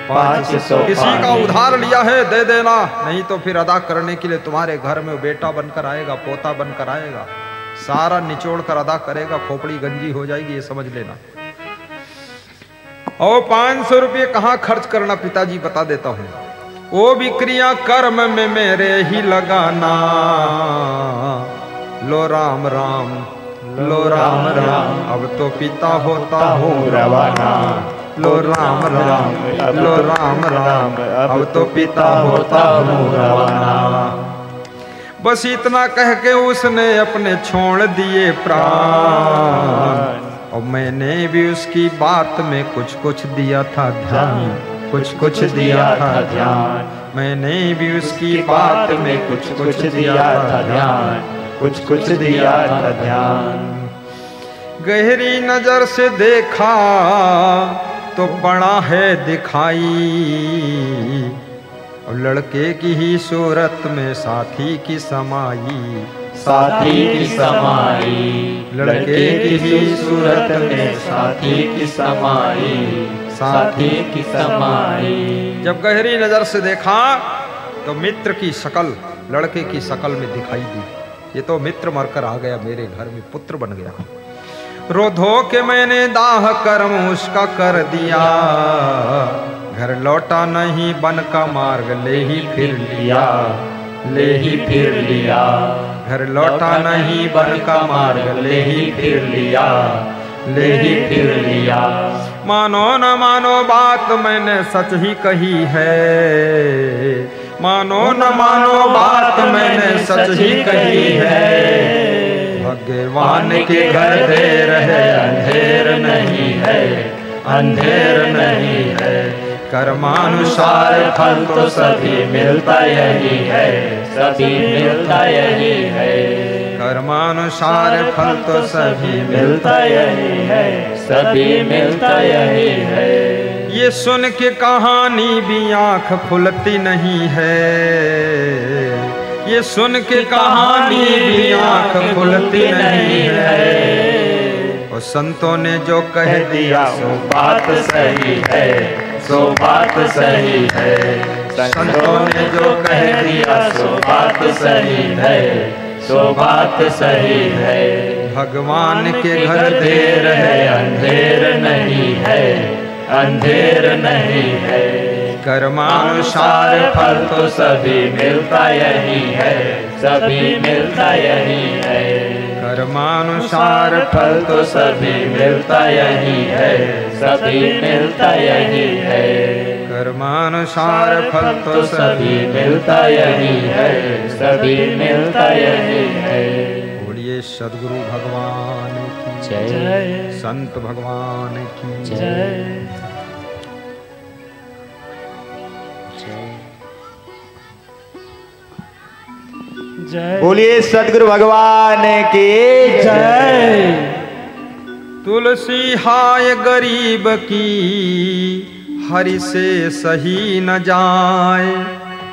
500। किसी का उधार लिया है दे देना, नहीं तो फिर अदा करने के लिए तुम्हारे घर में बेटा बनकर आएगा, पोता बनकर आएगा, सारा निचोड़ कर अदा करेगा, खोपड़ी गंजी हो जाएगी, ये समझ लेना। और 500 रुपये कहाँ खर्च करना पिताजी बता देता हूँ। वो विक्रिया कर्म में मेरे ही लगाना, लो राम राम लो राम राम, अब तो पिता होता हूँ रवाना, लो राम राम लो राम राम, अब तो पिता होता हूँ रवाना। बस इतना कह के उसने अपने छोड़ दिए प्राण, और मैंने भी उसकी बात में कुछ कुछ दिया था ध्यान, कुछ कुछ दिया था ध्यान। मैंने भी उसकी बात में कुछ कुछ दिया था ध्यान, कुछ कुछ दिया था ध्यान। गहरी नजर से देखा तो पड़ा है दिखाई, और लड़के की ही सूरत में साथी की समाई, साथी की समाई। लड़के की ही सूरत में साथी की समाई, साथी की समाई। जब गहरी नजर से देखा तो मित्र की शक्ल लड़के की शक्ल में दिखाई दी। ये तो मित्र मरकर आ गया, मेरे घर में पुत्र बन गया। रो धो के मैंने दाह कर्म उसका कर दिया, घर लौटा नहीं बन का मार्ग ले ही फिर लिया, ले ही फिर लिया। घर लौटा नहीं बन का मार्ग ले ही फिर लिया, ले ही फिर लिया। मानो न मानो बात मैंने सच ही कही है, मानो न मानो बात मैंने सच ही कही है। भगवान के घर देर है अंधेर नहीं है, अंधेर नहीं है। कर्मानुसार फल तो सभी मिलता यही है, सभी मिलता यही है। कर्मानुसार फल तो सभी मिलता यही है, सभी मिलता यही है। ये सुन के कहानी भी आंख खुलती नहीं है, ये सुन के कहानी भी आंख खुलती नहीं है। और संतों ने जो कह दिया सो बात सही है, सो बात सही है। संतों ने जो कह दिया सो बात सही है, सो बात सही है। भगवान के घर देर है अंधेर नहीं है, अंधेर नहीं है। कर्मानुसार फल तो सभी मिलता यही है, सभी मिलता यही है। कर्मानुसार फल तो सभी मिलता यही है, सभी मिलता यही है। कर्मानुसार फल तो सभी मिलता यही है, सभी मिलता यही है। बोलिए सद्गुरु भगवान की जय, संत भगवान की जय। बोलिए सद्गुरु भगवान की जय। तुलसी हाय गरीब की हरि से सही न जाए,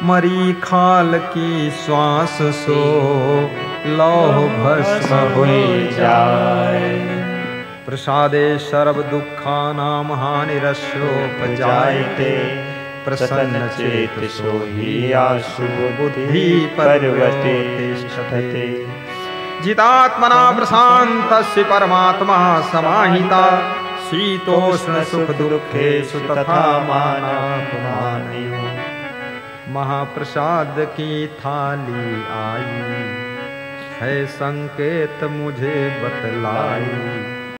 मरी खाल की श्वास सो लौह भस्म हो जाए। प्रसादे सर्व दुखानां हानिरस्योपजायते, प्रसन्न चेत सो ही आशु बुद्धि पर्वते तिष्ठते। जितात्मना प्रशान्तस्य परमात्मा समाहिता, शीतोष्ण सुख दुखेषु तथा मानापमानयोः। महाप्रसाद की थाली आई, है संकेत मुझे बतलाई।